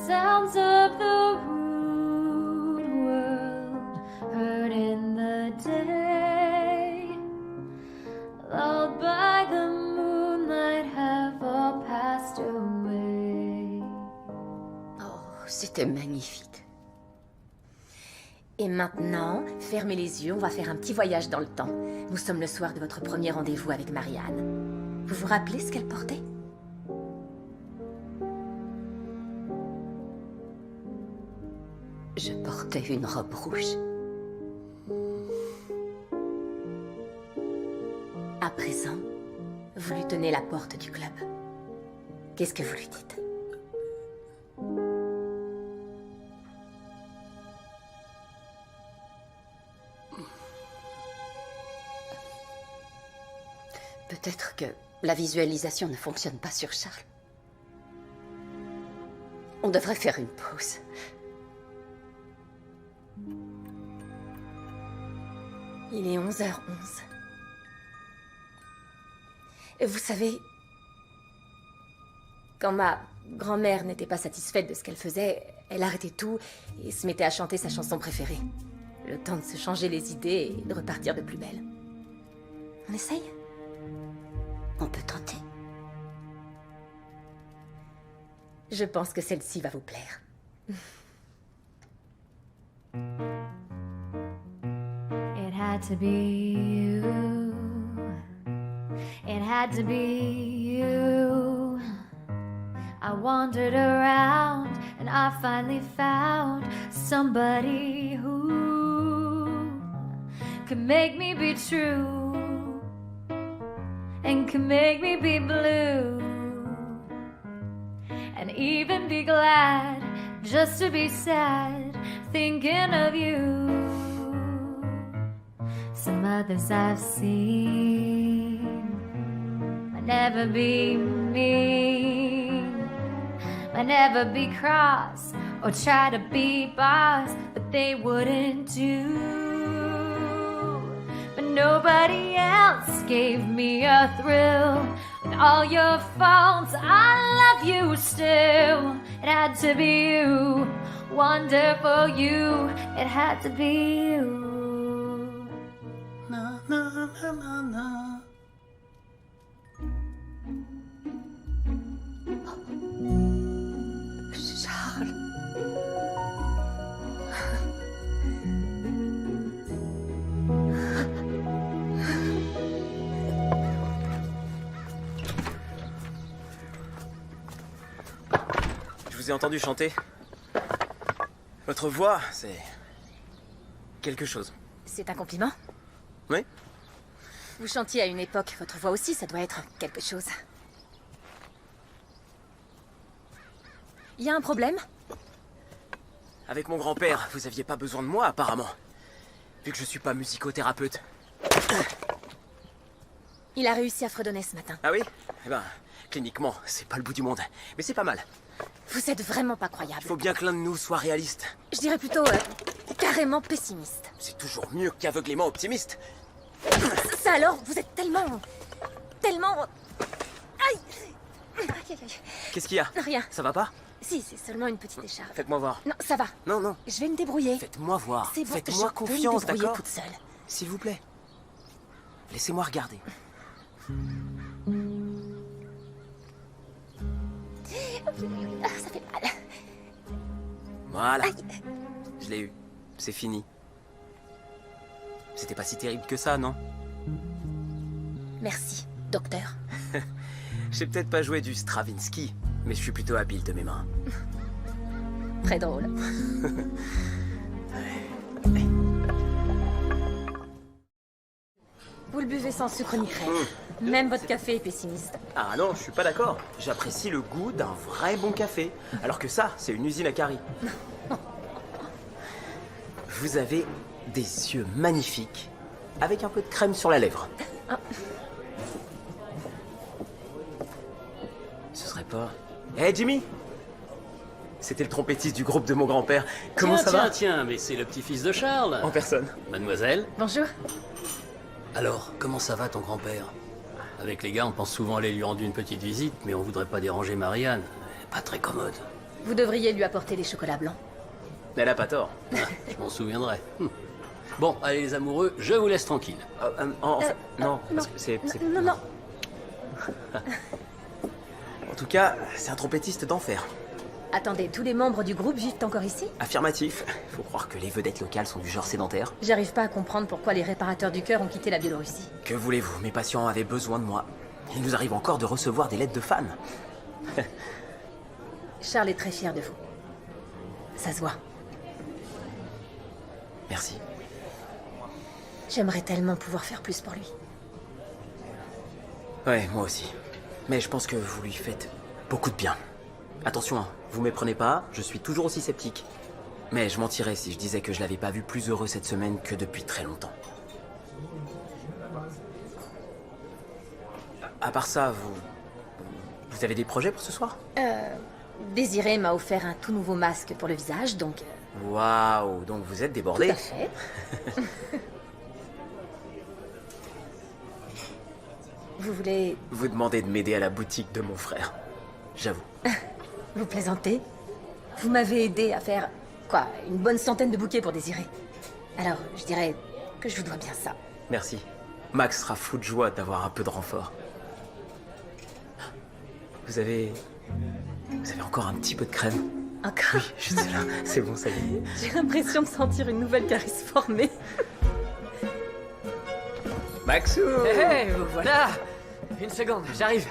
Sounds of the rude world heard in the day, lulled by the moonlight, have all passed away. Oh, c'était magnifique. Et maintenant, fermez les yeux, on va faire un petit voyage dans le temps. Nous sommes le soir de votre premier rendez-vous avec Marianne. Vous vous rappelez ce qu'elle portait? Je portais une robe rouge. À présent, vous lui tenez la porte du club. Qu'est-ce que vous lui dites? Peut-être que la visualisation ne fonctionne pas sur Charles. On devrait faire une pause. Il est 11h11. Vous savez, quand ma grand-mère n'était pas satisfaite de ce qu'elle faisait, elle arrêtait tout et se mettait à chanter sa chanson préférée. Le temps de se changer les idées et de repartir de plus belle. On essaye? On peut tenter. Je pense que celle-ci va vous plaire. It had to be you. It had to be you. I wandered around and I finally found somebody who could make me be true and could make me be blue and even be glad just to be sad thinking of you. Some others I've seen might never be mean, might never be cross or try to be boss, but they wouldn't do. But nobody else gave me a thrill. With all your faults, I love you still. It had to be you, wonderful you. It had to be you. Na, na, na, na, na. Charles. Je vous ai entendu chanter. Votre voix, c'est... quelque chose. C'est un compliment? Oui? Vous chantiez à une époque, votre voix aussi, ça doit être quelque chose. Il y a un problème? Avec mon grand-père, vous aviez pas besoin de moi, apparemment. Vu que je suis pas musicothérapeute. Il a réussi à fredonner ce matin. Ah oui? Eh ben, cliniquement, c'est pas le bout du monde. Mais c'est pas mal. Vous êtes vraiment pas croyable. Faut bien que l'un de nous soit réaliste. Je dirais plutôt carrément pessimiste. C'est toujours mieux qu'aveuglément optimiste. Ça alors, vous êtes tellement... Aïe! Aïe, aïe, aïe. Qu'est-ce qu'il y a? Rien. Ça va pas? Si, c'est seulement une petite écharpe. Faites-moi voir. Non, ça va. Non, non. Je vais me débrouiller. Faites-moi voir. C'est bon, Faites-moi je confiance, peux me débrouiller d'accord? toute seule. S'il vous plaît. Laissez-moi regarder. Ah, ça fait mal. Voilà. Aïe. Je l'ai eu. C'est fini. C'était pas si terrible que ça, non? Merci, docteur. J'ai peut-être pas joué du Stravinsky, mais je suis plutôt habile de mes mains. Très drôle. Vous le buvez sans sucre ni crème. Même votre café est pessimiste. Ah non, je suis pas d'accord. J'apprécie le goût d'un vrai bon café. Alors que ça, c'est une usine à caries. Vous avez des yeux magnifiques, avec un peu de crème sur la lèvre. Ah. Ce serait pas... Hé, Jimmy! C'était le trompettiste du groupe de mon grand-père. Comment ça va? Tiens, mais c'est le petit-fils de Charles. En personne. Mademoiselle. Bonjour. Alors, comment ça va ton grand-père? Avec les gars, on pense souvent aller lui rendre une petite visite, mais on voudrait pas déranger Marianne. Elle est pas très commode. Vous devriez lui apporter des chocolats blancs. Elle a pas tort. Ah, je m'en souviendrai. Bon, allez les amoureux, je vous laisse tranquille. En fait, non, parce que c'est... Non. En tout cas, c'est un trompettiste d'enfer. Attendez, tous les membres du groupe vivent encore ici? Affirmatif. Faut croire que les vedettes locales sont du genre sédentaire. J'arrive pas à comprendre pourquoi les réparateurs du cœur ont quitté la Biélorussie. Que voulez-vous, mes patients avaient besoin de moi. Il nous arrive encore de recevoir des lettres de fans. Charles est très fier de vous. Ça se voit. Merci. J'aimerais tellement pouvoir faire plus pour lui. Ouais, moi aussi. Mais je pense que vous lui faites beaucoup de bien. Attention, hein, vous méprenez pas, je suis toujours aussi sceptique. Mais je mentirais si je disais que je l'avais pas vu plus heureux cette semaine que depuis très longtemps. À part ça, vous avez des projets pour ce soir? Désiré m'a offert un tout nouveau masque pour le visage, donc... Waouh, donc vous êtes débordé. Tout à fait. Vous voulez... Vous demandez de m'aider à la boutique de mon frère. J'avoue. Vous plaisantez? Vous m'avez aidé à faire, quoi, une bonne centaine de bouquets pour Désiré. Alors, je dirais que je vous dois bien ça. Merci. Max sera fou de joie d'avoir un peu de renfort. Vous avez encore un petit peu de crème? Encore? Oui, juste là. C'est bon, ça y est. J'ai l'impression de sentir une nouvelle caresse formée. Maxou! Hé, vous voilà! Une seconde, j'arrive.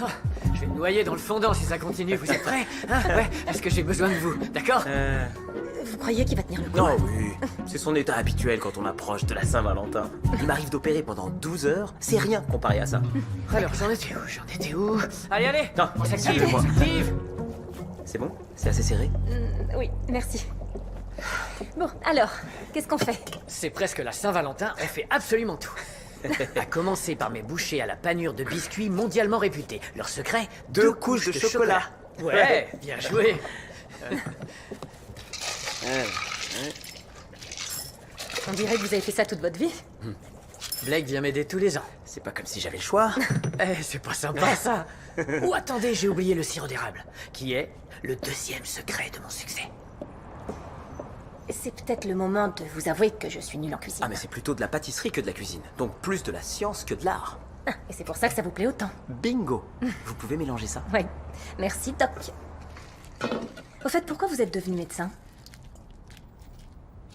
Oh, je vais me noyer dans le fondant si ça continue. Vous êtes prêts? Ouais, est-ce que j'ai besoin de vous? D'accord? Vous croyez qu'il va tenir le coup? Non, oui. C'est son état habituel quand on approche de la Saint-Valentin. Il m'arrive d'opérer pendant 12 heures. C'est rien comparé à ça. Alors, j'en étais où? Allez, allez! Non, on s'active, suivez-moi. on s'active! C'est bon? C'est assez serré? Oui, merci. Bon, alors, qu'est-ce qu'on fait? C'est presque la Saint-Valentin, on fait absolument tout. À commencer par mes bouchées à la panure de biscuits mondialement réputés. Leur secret, 2 couches de chocolat. Ouais, bien joué. On dirait que vous avez fait ça toute votre vie. Blake vient m'aider tous les ans. C'est pas comme si j'avais le choix. C'est pas sympa ça. Ou attendez, j'ai oublié le sirop d'érable, qui est le 2e secret de mon succès. C'est peut-être le moment de vous avouer que je suis nulle en cuisine. Ah, mais c'est plutôt de la pâtisserie que de la cuisine. Donc plus de la science que de l'art. Ah, et c'est pour ça que ça vous plaît autant. Bingo! Vous pouvez mélanger ça? Oui. Merci, Doc. Au fait, pourquoi vous êtes devenu médecin?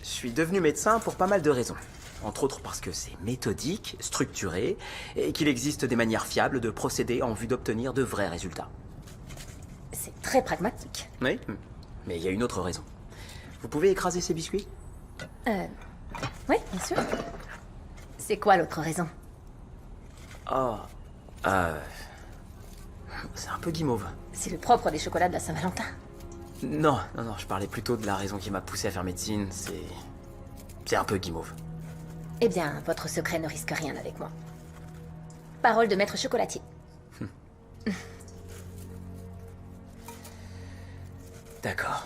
Je suis devenu médecin pour pas mal de raisons. Entre autres parce que c'est méthodique, structuré, et qu'il existe des manières fiables de procéder en vue d'obtenir de vrais résultats. C'est très pragmatique. Oui, mais il y a une autre raison. Vous pouvez écraser ces biscuits? Oui, bien sûr. C'est quoi l'autre raison? Oh, c'est un peu guimauve. C'est le propre des chocolats de la Saint-Valentin. Non, je parlais plutôt de la raison qui m'a poussé à faire médecine, c'est un peu guimauve. Eh bien, votre secret ne risque rien avec moi. Parole de maître chocolatier. D'accord.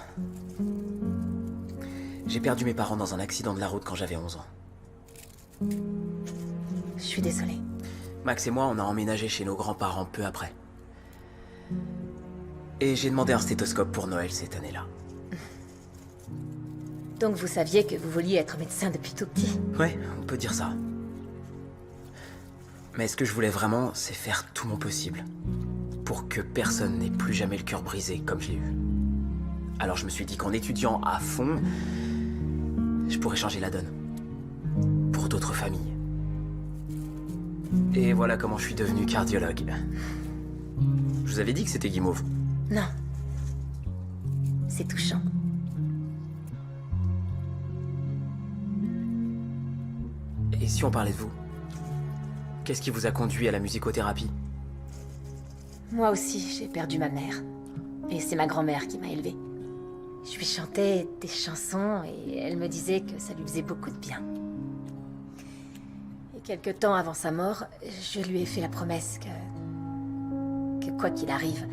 J'ai perdu mes parents dans un accident de la route quand j'avais 11 ans. Je suis désolée. Max et moi, on a emménagé chez nos grands-parents peu après. Et j'ai demandé un stéthoscope pour Noël cette année-là. Donc vous saviez que vous vouliez être médecin depuis tout petit? Ouais, on peut dire ça. Mais ce que je voulais vraiment, c'est faire tout mon possible. Pour que personne n'ait plus jamais le cœur brisé comme je l'ai eu. Alors je me suis dit qu'en étudiant à fond, je pourrais changer la donne. Pour d'autres familles. Et voilà comment je suis devenu cardiologue. Je vous avais dit que c'était guimauve. Non. C'est touchant. Et si on parlait de vous? Qu'est-ce qui vous a conduit à la musicothérapie? Moi aussi, j'ai perdu ma mère. Et c'est ma grand-mère qui m'a élevée. Je lui chantais des chansons et elle me disait que ça lui faisait beaucoup de bien. Et quelque temps avant sa mort, je lui ai fait la promesse que quoi qu'il arrive,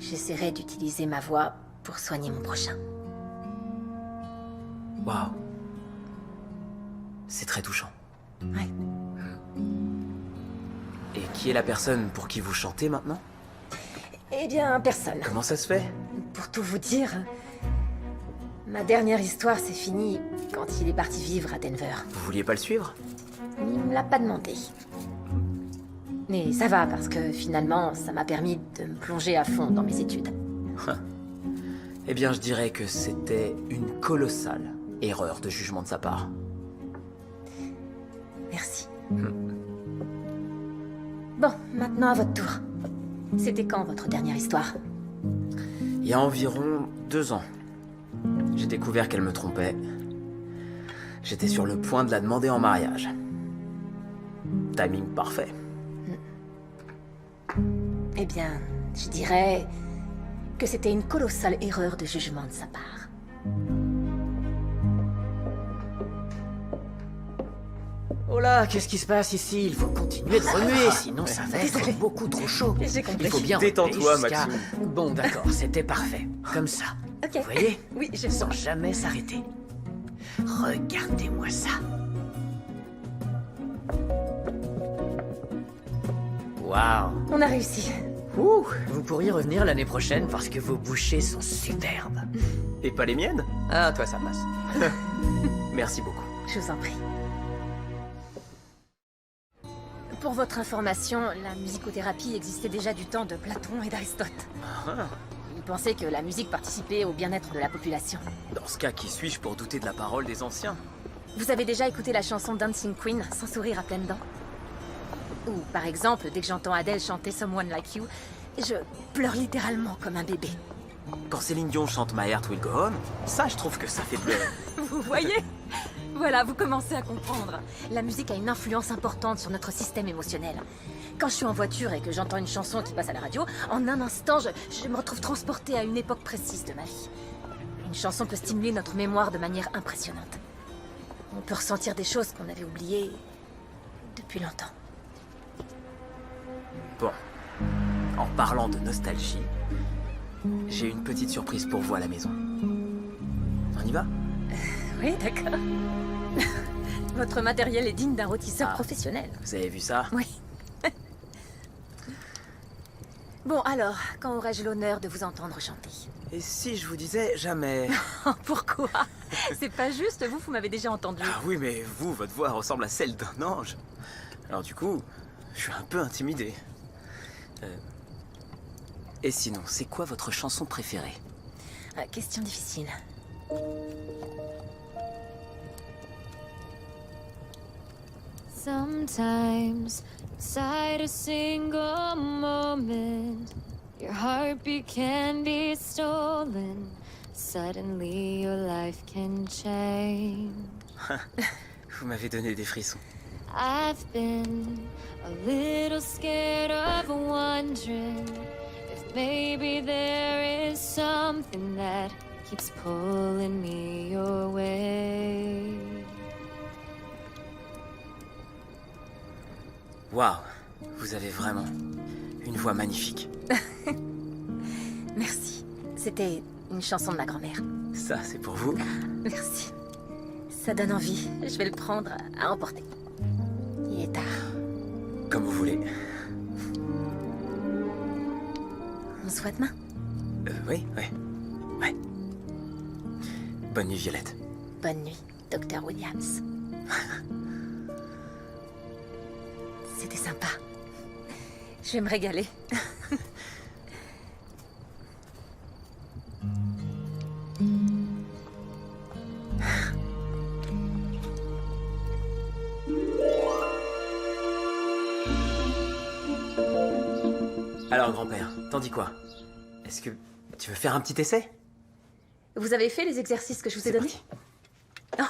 j'essaierai d'utiliser ma voix pour soigner mon prochain. Waouh. C'est très touchant. Ouais. Et qui est la personne pour qui vous chantez maintenant? Eh bien, personne. Comment ça se fait? Pour tout vous dire, ma dernière histoire s'est finie quand il est parti vivre à Denver. Vous vouliez pas le suivre? Il me l'a pas demandé. Mais ça va, parce que finalement, ça m'a permis de me plonger à fond dans mes études. Eh bien, je dirais que c'était une colossale erreur de jugement de sa part. Merci. Bon, maintenant à votre tour. C'était quand votre dernière histoire? Il y a environ 2 ans, j'ai découvert qu'elle me trompait. J'étais sur le point de la demander en mariage. Timing parfait. Eh bien, je dirais que c'était une colossale erreur de jugement de sa part. Oh là, qu'est-ce qui se passe ici? Il faut continuer de remuer, sinon ça va être beaucoup trop chaud. J'ai compris. Il faut bien Détends-toi, remuer jusqu'à... Maxime. Bon, d'accord, c'était parfait. Comme ça. Ok. Vous voyez? Oui, je Sans jamais s'arrêter. Regardez-moi ça. Waouh. On a réussi. Ouh, vous pourriez revenir l'année prochaine parce que vos bouchées sont superbes. Et pas les miennes? Ah, toi, ça passe. Merci beaucoup. Je vous en prie. Pour votre information, la musicothérapie existait déjà du temps de Platon et d'Aristote. Ah. Ils pensaient que la musique participait au bien-être de la population. Dans ce cas, qui suis-je pour douter de la parole des anciens? Vous avez déjà écouté la chanson Dancing Queen sans sourire à pleines dents? Ou par exemple, dès que j'entends Adele chanter Someone Like You, je pleure littéralement comme un bébé. Quand Céline Dion chante My Heart Will Go On, ça, je trouve que ça fait pleurer. Vous voyez? Voilà, vous commencez à comprendre. La musique a une influence importante sur notre système émotionnel. Quand je suis en voiture et que j'entends une chanson qui passe à la radio, en un instant, je me retrouve transportée à une époque précise de ma vie. Une chanson peut stimuler notre mémoire de manière impressionnante. On peut ressentir des choses qu'on avait oubliées depuis longtemps. Bon, en parlant de nostalgie, j'ai une petite surprise pour vous à la maison. On y va? Oui, d'accord. Votre matériel est digne d'un rôtisseur professionnel. Vous avez vu ça? Oui. Bon, alors, quand aurais-je l'honneur de vous entendre chanter? Et si je vous disais jamais... Pourquoi? C'est pas juste, vous m'avez déjà entendu. Ah oui, mais vous, votre voix ressemble à celle d'un ange. Alors du coup, je suis un peu intimidé. Et sinon, c'est quoi votre chanson préférée? Question difficile. Sometimes, inside a single moment, your heartbeat can be stolen. Suddenly, your life can change. Vous m'avez donné des frissons. I've been a little scared of wondering if maybe there is something that keeps pulling me your way. Waouh, vous avez vraiment une voix magnifique. Merci. C'était une chanson de ma grand-mère. Ça, c'est pour vous. Merci. Ça donne envie. Je vais le prendre à emporter. Il est tard. Comme vous voulez. On se voit demain? Oui. Bonne nuit, Violette. Bonne nuit, Dr. Williams. C'était sympa. Je vais me régaler. Alors, grand-père, t'en dis quoi? Est-ce que tu veux faire un petit essai? Vous avez fait les exercices que je vous ai donnés? Oh,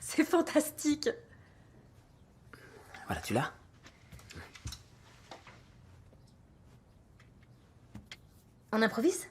c'est fantastique. Voilà, tu l'as? On improvise?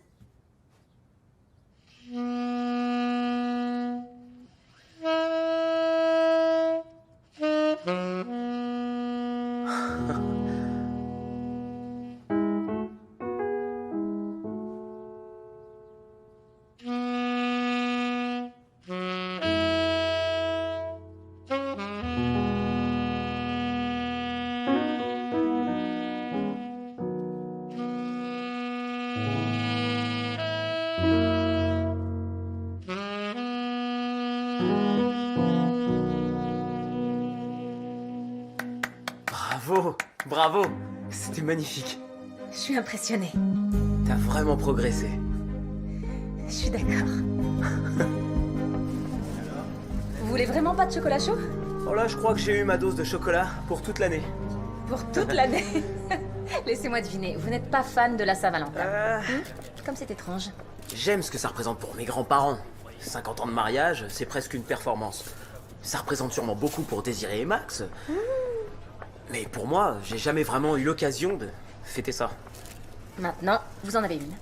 Bravo, c'était magnifique. Je suis impressionnée. T'as vraiment progressé. Je suis d'accord. Vous voulez vraiment pas de chocolat chaud? Oh là, je crois que j'ai eu ma dose de chocolat pour toute l'année. Pour toute l'année. Laissez-moi deviner, vous n'êtes pas fan de la Saint-Valentin. Comme c'est étrange. J'aime ce que ça représente pour mes grands-parents. 50 ans de mariage, c'est presque une performance. Ça représente sûrement beaucoup pour Désiré et Max. Mais pour moi, j'ai jamais vraiment eu l'occasion de fêter ça. Maintenant, vous en avez une.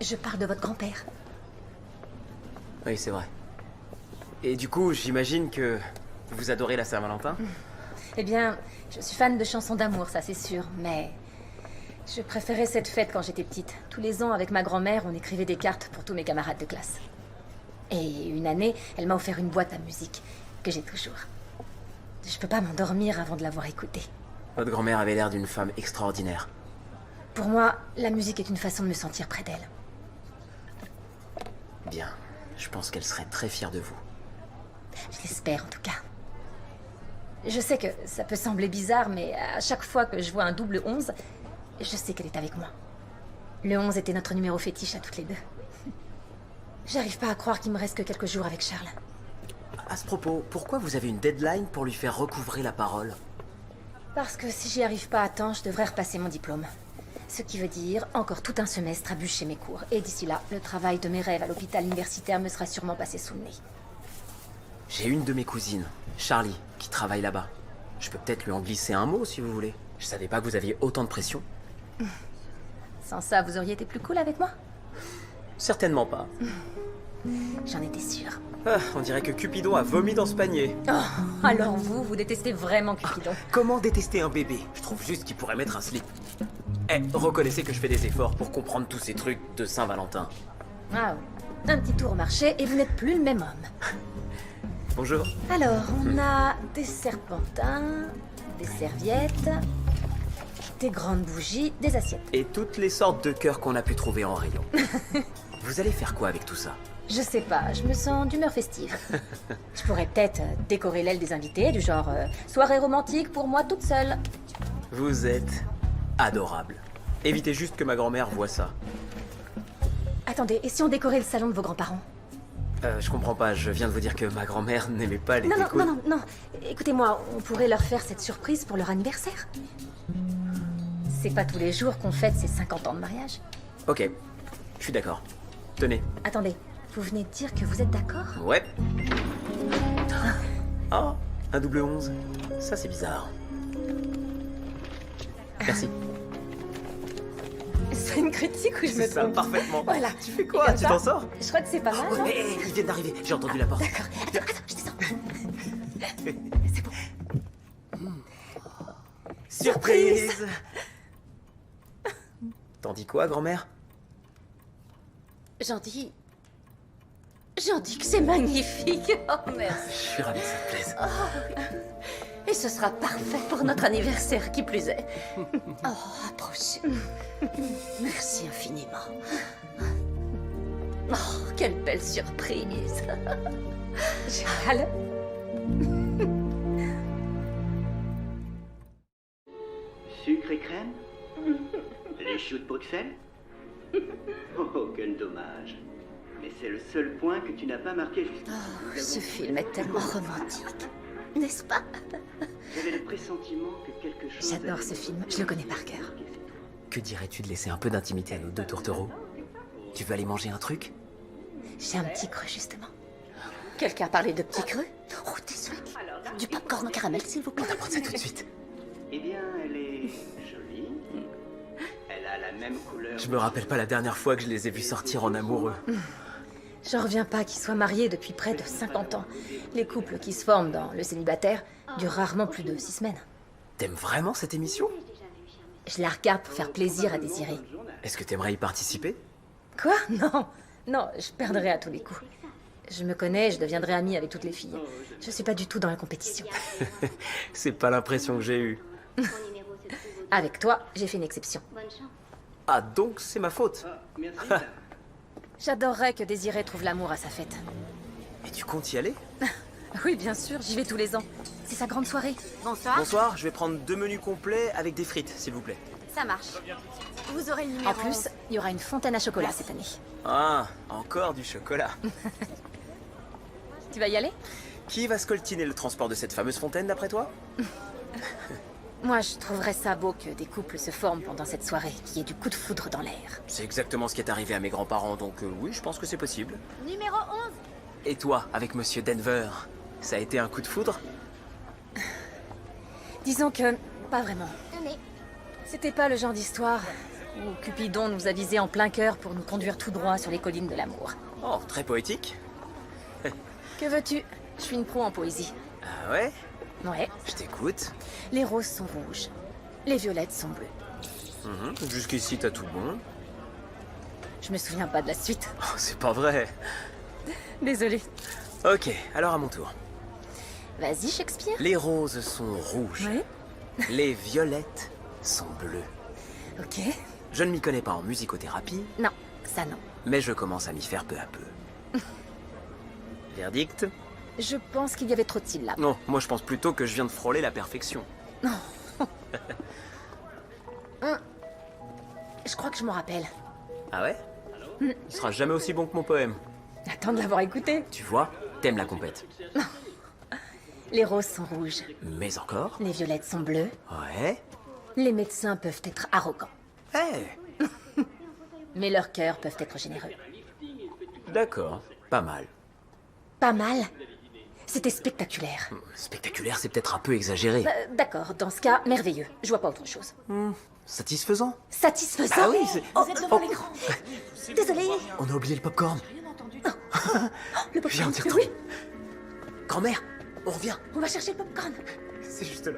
Je parle de votre grand-père. Oui, c'est vrai. Et du coup, j'imagine que vous adorez la Saint-Valentin? Eh bien, je suis fan de chansons d'amour, ça c'est sûr, mais je préférais cette fête quand j'étais petite. Tous les ans, avec ma grand-mère, on écrivait des cartes pour tous mes camarades de classe. Et une année, elle m'a offert une boîte à musique, que j'ai toujours. Je peux pas m'endormir avant de l'avoir écoutée. Votre grand-mère avait l'air d'une femme extraordinaire. Pour moi, la musique est une façon de me sentir près d'elle. Bien, je pense qu'elle serait très fière de vous. Je l'espère en tout cas. Je sais que ça peut sembler bizarre, mais à chaque fois que je vois un double 11, je sais qu'elle est avec moi. Le 11 était notre numéro fétiche à toutes les deux. J'arrive pas à croire qu'il me reste que quelques jours avec Charles. À ce propos, pourquoi vous avez une deadline pour lui faire recouvrer la parole? Parce que si j'y arrive pas à temps, je devrais repasser mon diplôme. Ce qui veut dire encore tout un semestre à bûcher mes cours. Et d'ici là, le travail de mes rêves à l'hôpital universitaire me sera sûrement passé sous le nez. J'ai une de mes cousines, Charlie, qui travaille là-bas. Je peux peut-être lui en glisser un mot si vous voulez. Je savais pas que vous aviez autant de pression. Sans ça, vous auriez été plus cool avec moi? Certainement pas. J'en étais sûre. Ah, on dirait que Cupidon a vomi dans ce panier. Oh, alors vous détestez vraiment Cupidon. Comment détester un bébé? Je trouve juste qu'il pourrait mettre un slip. Eh, reconnaissez que je fais des efforts pour comprendre tous ces trucs de Saint-Valentin. Ah oui. Un petit tour au marché et vous n'êtes plus le même homme. Bonjour. Alors, on a des serpentins, des serviettes, des grandes bougies, des assiettes. Et toutes les sortes de cœurs qu'on a pu trouver en rayon. Vous allez faire quoi avec tout ça? Je sais pas, je me sens d'humeur festive. Je pourrais peut-être décorer l'aile des invités, du genre soirée romantique pour moi toute seule. Vous êtes adorable. Évitez juste que ma grand-mère voie ça. Attendez, et si on décorait le salon de vos grands-parents? Je comprends pas, je viens de vous dire que ma grand-mère n'aimait pas les décos. Non. Écoutez-moi, on pourrait leur faire cette surprise pour leur anniversaire. C'est pas tous les jours qu'on fête ses 50 ans de mariage. Ok, je suis d'accord. Tenez. Attendez, vous venez de dire que vous êtes d'accord? Ouais. Oh, un double 11. Ça, c'est bizarre. Merci. C'est une critique ou je me C'est ça, trompe? parfaitement. Voilà. Tu fais quoi? Tu t'en sors? Je crois que c'est pas mal, non? Ils viennent d'arriver, j'ai entendu la porte. D'accord. Attends, je descends. C'est bon. Surprise! T'en dis quoi, grand-mère? J'en dis que c'est magnifique. Oh, merci. Je suis ravi que ça te plaise. Oh, et ce sera parfait pour notre anniversaire, qui plus est. Oh, approchez. Merci infiniment. Oh, quelle belle surprise. Charles. Sucre et crème? Les choux de Bruxelles? Oh, quel dommage. Mais c'est le seul point que tu n'as pas marqué jusqu'ici. Oh, ce film est tellement romantique, n'est-ce pas? J'avais le pressentiment que quelque chose... J'adore ce film, je le connais par cœur. Que dirais-tu de laisser un peu d'intimité à nos deux tourtereaux? Tu veux aller manger un truc? J'ai un petit creux, justement. Quelqu'un a parlé de petits creux? Oh, désolé. Du popcorn au caramel, s'il vous plaît. On va prendre ça tout de suite. Eh bien, elle est jolie. Elle a la même couleur... Je me rappelle pas la dernière fois que je les ai vus sortir en amoureux. J'en reviens pas qu'ils soient mariés depuis près de 50 ans. Les couples qui se forment dans le célibataire durent rarement plus de 6 semaines. T'aimes vraiment cette émission? Je la regarde pour faire plaisir à Désiré. Est-ce que t'aimerais y participer? Quoi? Non, je perdrai à tous les coups. Je me connais, je deviendrai amie avec toutes les filles. Je suis pas du tout dans la compétition. C'est pas l'impression que j'ai eue. Avec toi, j'ai fait une exception. Ah, donc c'est ma faute. J'adorerais que Désiré trouve l'amour à sa fête. Et tu comptes y aller? Oui, bien sûr, j'y vais tous les ans. C'est sa grande soirée. Bonsoir. Bonsoir, je vais prendre 2 menus complets avec des frites, s'il vous plaît. Ça marche. Vous aurez le numéro En plus, il y aura une fontaine à chocolat cette année. Ah, encore du chocolat. Tu vas y aller? Qui va scoltiner le transport de cette fameuse fontaine, d'après toi? Moi, je trouverais ça beau que des couples se forment pendant cette soirée, qu'il y ait du coup de foudre dans l'air. C'est exactement ce qui est arrivé à mes grands-parents, donc oui, je pense que c'est possible. Numéro 11. Et toi, avec Monsieur Denver, ça a été un coup de foudre? Disons que, pas vraiment. Tenez. C'était pas le genre d'histoire où Cupidon nous a visés en plein cœur pour nous conduire tout droit sur les collines de l'amour. Oh, très poétique. Que veux-tu? Je suis une pro en poésie. Ah ouais? Ouais. Je t'écoute. Les roses sont rouges. Les violettes sont bleues. Jusqu'ici, t'as tout bon. Je me souviens pas de la suite. Oh, c'est pas vrai. Désolée. Ok, alors à mon tour. Vas-y, Shakespeare. Les roses sont rouges. Oui. Les violettes sont bleues. Ok. Je ne m'y connais pas en musicothérapie, Non, ça non. mais je commence à m'y faire peu à peu. Verdict? Je pense qu'il y avait trop de syllabes. Non, moi je pense plutôt que je viens de frôler la perfection. Je crois que je m'en rappelle. Ah ouais? Il sera jamais aussi bon que mon poème. Attends de l'avoir écouté. Tu vois, t'aimes la compète. Les roses sont rouges. Mais encore? Les violettes sont bleues. Ouais. Les médecins peuvent être arrogants. Hey! Mais leurs cœurs peuvent être généreux. D'accord, pas mal. Pas mal. C'était spectaculaire. Spectaculaire, c'est peut-être un peu exagéré. D'accord, dans ce cas, merveilleux. Je vois pas autre chose. Satisfaisant? Satisfaisant. Ah oui, c'est... Vous êtes devant l'écran. Désolée. On a oublié le popcorn. Le popcorn. Viens, tire-toi. Oui, Grand-mère, on revient. on va chercher le popcorn. C'est juste là.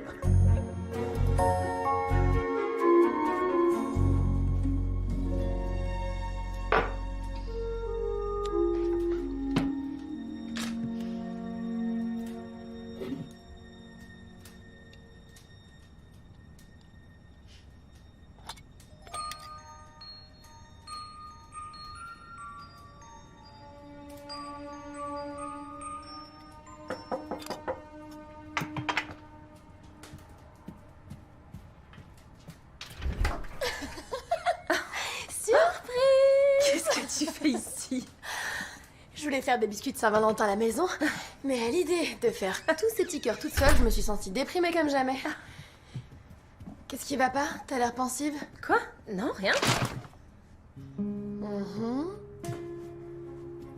Qu'est-ce que tu fais ici? Je voulais faire des biscuits de Saint-Valentin à la maison, mais à l'idée de faire tous ces petits cœurs toute seule, je me suis sentie déprimée comme jamais. Qu'est-ce qui va pas? T'as l'air pensive. Quoi? Non, rien.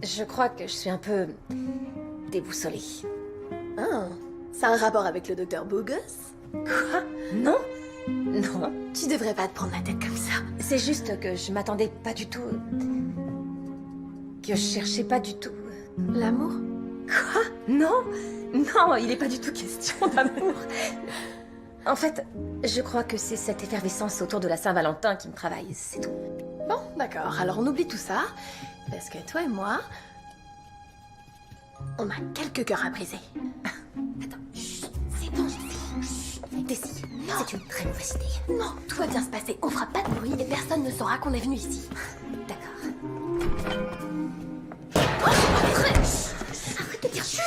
Je crois que je suis un peu déboussolée. Ah, c'est un rapport avec le docteur Bogus? Quoi? Non. Non. Tu devrais pas te prendre la tête comme ça. C'est juste que je m'attendais pas du tout. Que je cherchais pas du tout. L'amour? Quoi? Non. Non, il est pas du tout question d'amour. En fait, je crois que c'est cette effervescence autour de la Saint-Valentin qui me travaille, c'est tout. Bon, d'accord, alors on oublie tout ça, parce que toi et moi, on a quelques cœurs à briser. Attends, chut, c'est bon, Daisy, c'est une très mauvaise idée. Non, tout va bien se passer, on fera pas de bruit et personne ne saura qu'on est venu ici. D'accord. Arrête de dire chut!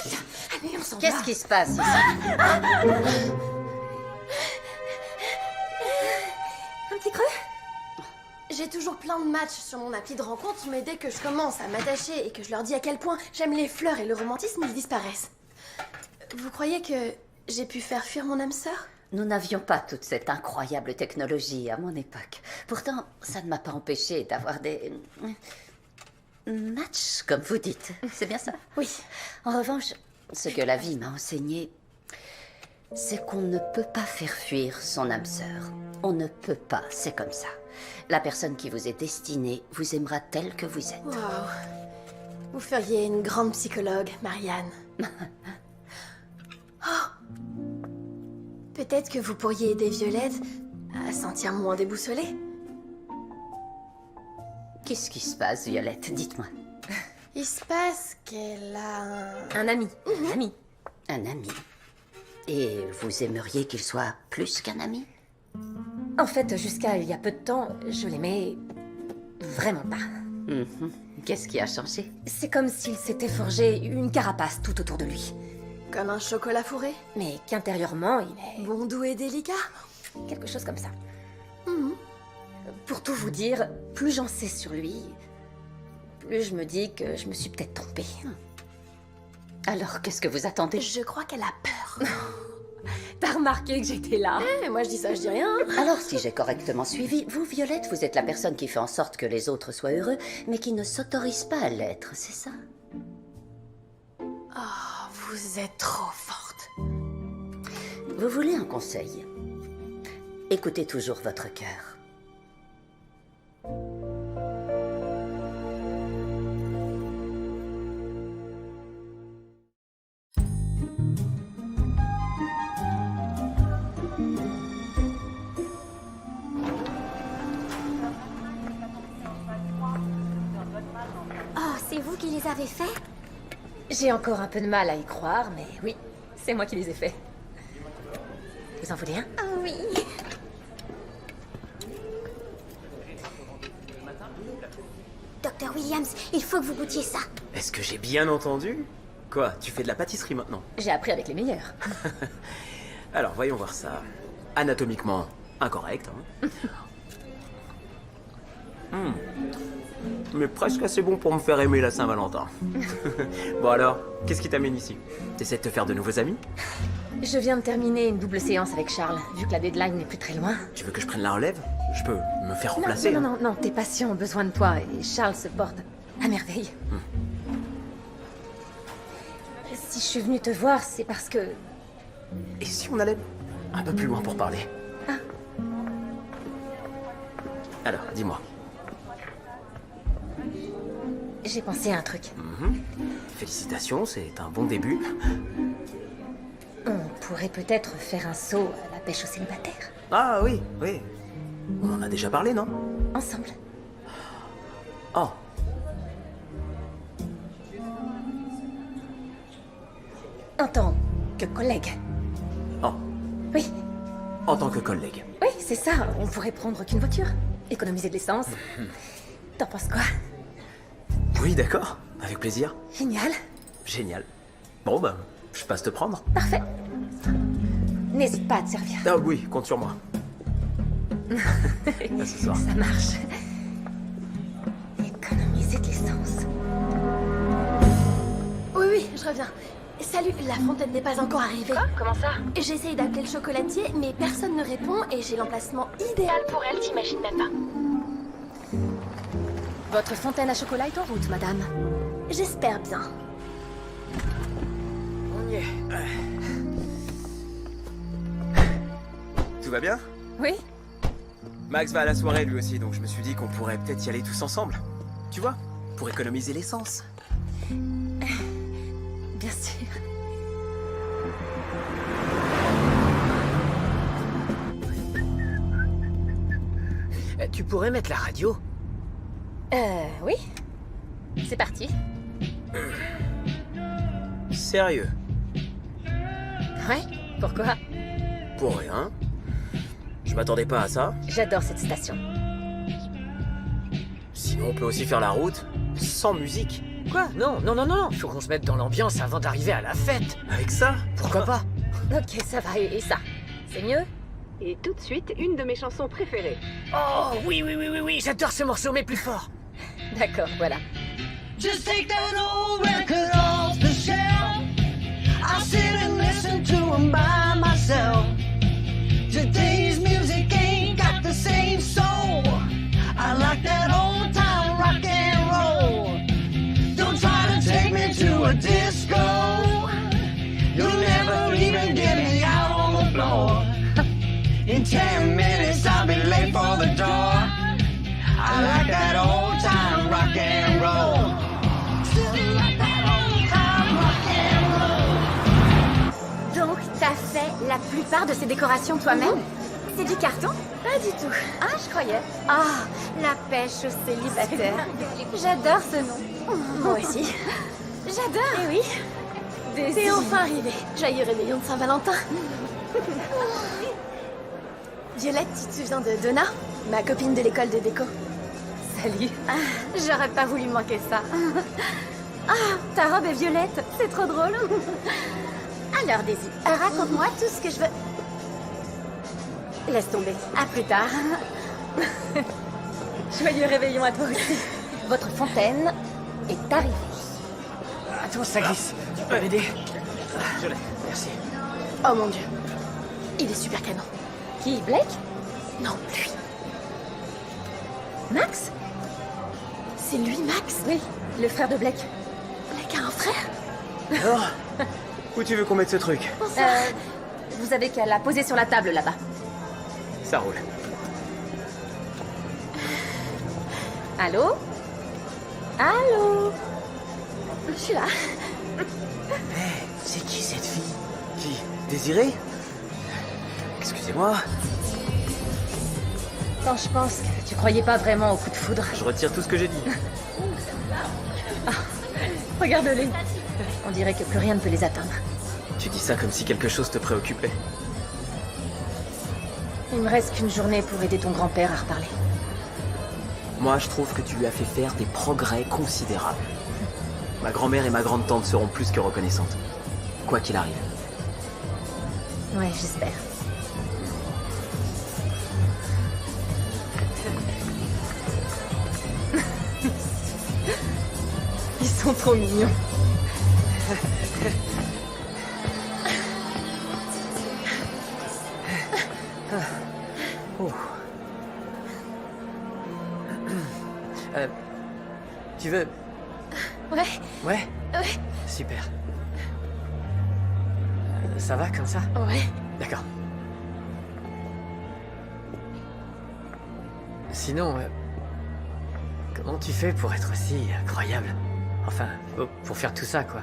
Allez, on s'en va. Qu'est-ce qui se passe ici? Un petit creux? J'ai toujours plein de matchs sur mon appli de rencontre, mais dès que je commence à m'attacher et que je leur dis à quel point j'aime les fleurs et le romantisme, ils disparaissent. Vous croyez que j'ai pu faire fuir mon âme sœur? Nous n'avions pas toute cette incroyable technologie à mon époque. Pourtant, ça ne m'a pas empêché d'avoir des... matchs, comme vous dites. C'est bien ça? Oui. En revanche, ce que la vie m'a enseigné, c'est qu'on ne peut pas faire fuir son âme sœur. On ne peut pas, c'est comme ça. La personne qui vous est destinée vous aimera telle que vous êtes. Waouh. Vous feriez une grande psychologue, Marianne. Oh. Peut-être que vous pourriez aider Violette à se sentir moins déboussolée. Qu'est-ce qui se passe, Violette? Dites-moi. Il se passe qu'elle a Un ami. Un ami. Un ami. Et vous aimeriez qu'il soit plus qu'un ami? En fait, jusqu'à il y a peu de temps, je l'aimais vraiment pas. Qu'est-ce qui a changé? C'est comme s'il s'était forgé une carapace tout autour de lui. Comme un chocolat fourré? Mais qu'intérieurement, il est... Bon, doux et délicat? quelque chose comme ça. Pour tout vous dire, plus j'en sais sur lui, plus je me dis que je me suis peut-être trompée. Alors, qu'est-ce que vous attendez? Je crois qu'elle a peur. T'as remarqué que j'étais là? Moi je dis ça, je dis rien. Alors, si j'ai correctement suivi, vous, Violette, vous êtes la personne qui fait en sorte que les autres soient heureux, mais qui ne s'autorise pas à l'être, c'est ça? Oh, vous êtes trop forte. Vous voulez un conseil? Écoutez toujours votre cœur. Oh, c'est vous qui les avez faits? J'ai encore un peu de mal à y croire, mais oui, c'est moi qui les ai faits. Vous en voulez un? Ah oui. Docteur Williams, il faut que vous goûtiez ça. Est-ce que j'ai bien entendu? Quoi, tu fais de la pâtisserie maintenant? J'ai appris avec les meilleurs. Alors, voyons voir ça. Anatomiquement incorrect, hein. Mais presque assez bon pour me faire aimer la Saint-Valentin. Bon alors, qu'est-ce qui t'amène ici? T'essaies de te faire de nouveaux amis? Je viens de terminer une double séance avec Charles, vu que la deadline n'est plus très loin. Tu veux que je prenne la relève? Je peux me faire remplacer. Non, tes patients ont besoin de toi et Charles se porte à merveille. Si je suis venue te voir, c'est parce que... Et si on allait un peu plus loin pour parler? Alors, dis-moi. J'ai pensé à un truc. Félicitations, c'est un bon début. On pourrait peut-être faire un saut à la pêche aux célibataires. Ah oui, oui. On en a déjà parlé, non? Ensemble. Oh. En tant que collègue. Oh. Oui. En tant que collègue. Oui, c'est ça. On pourrait prendre qu'une voiture. Économiser de l'essence. T'en penses quoi? Oui, d'accord. Avec plaisir. Génial. Génial. Bon, ben, je passe te prendre. Parfait. N'hésite pas à te servir. Ah oui, compte sur moi. À ce soir. Ça marche. Économiser de l'essence. Oui, je reviens. Salut, la fontaine n'est pas encore arrivée. Quoi? Comment ça? J'essaye d'appeler le chocolatier, mais personne ne répond et j'ai l'emplacement idéal pour elle, t'imagines même pas. Votre fontaine à chocolat est en route, madame. J'espère bien. On y est. Tout va bien? Oui. Max va à la soirée lui aussi, donc je me suis dit qu'on pourrait peut-être y aller tous ensemble. Tu vois? Pour économiser l'essence. Bien sûr. Tu pourrais mettre la radio? Oui. C'est parti. Sérieux? Ouais, pourquoi? Pour rien. Je m'attendais pas à ça. J'adore cette station. Sinon, on peut aussi faire la route sans musique. Quoi? Non. Faut qu'on se mette dans l'ambiance avant d'arriver à la fête. Avec ça? Pourquoi pas? Ok, ça va. Et ça? C'est mieux? Et tout de suite, une de mes chansons préférées. Oh, oui, j'adore ce morceau, mais plus fort. D'accord, voilà. Just take that old record off the shelf. I sit and listen to 'em by myself. Today's music ain't got the same soul. I like that old time rock and roll. Don't try to take me to a disco. You'll never even get me out on the floor. In 10 minutes I'll be late for the door. I like that old time rock and roll. Still like that old time rock and roll. Donc, t'as fait la plupart de ces décorations toi-même? C'est du carton? Pas du tout. Ah, je croyais. Ah, la pêche aux célibataires. J'adore ce nom. Moi aussi. J'adore. Eh oui. C'est enfin arrivé. Joyeux réveillon de Saint-Valentin. Violette, tu te souviens de Donna? Ma copine de l'école de déco. Salut. Ah, j'aurais pas voulu manquer ça. Ah, ta robe est violette. C'est trop drôle. Alors, Daisy, raconte-moi tout ce que je veux. Laisse tomber. À plus tard. Joyeux réveillon à toi aussi. Votre fontaine est arrivée. Attends, ça glisse. Tu peux m'aider? Je l'ai. Merci. Oh mon dieu. Il est super canon. Qui, Blake? Non, lui. Max? C'est lui, Max? Oui, le frère de Blake. Blake a un frère? Alors, où tu veux qu'on mette ce truc? Vous avez qu'à la poser sur la table là-bas. Ça roule. Allô? Allô? Je suis là. C'est qui cette fille? Qui? Désirée? Excusez-moi, Quand je pense que tu croyais pas vraiment au coup de foudre. je retire tout ce que j'ai dit. Regarde-les. On dirait que plus rien ne peut les atteindre. Tu dis ça comme si quelque chose te préoccupait. Il me reste qu'une journée pour aider ton grand-père à reparler. Moi, je trouve que tu lui as fait faire des progrès considérables. Ma grand-mère et ma grande-tante seront plus que reconnaissantes. Quoi qu'il arrive. Ouais, j'espère. Ils sont trop mignons. Oh. Tu veux... Ouais. Ouais? Ouais. Super. Ça va comme ça? Ouais. D'accord. Sinon, comment tu fais pour être aussi incroyable? Enfin, pour faire tout ça, quoi.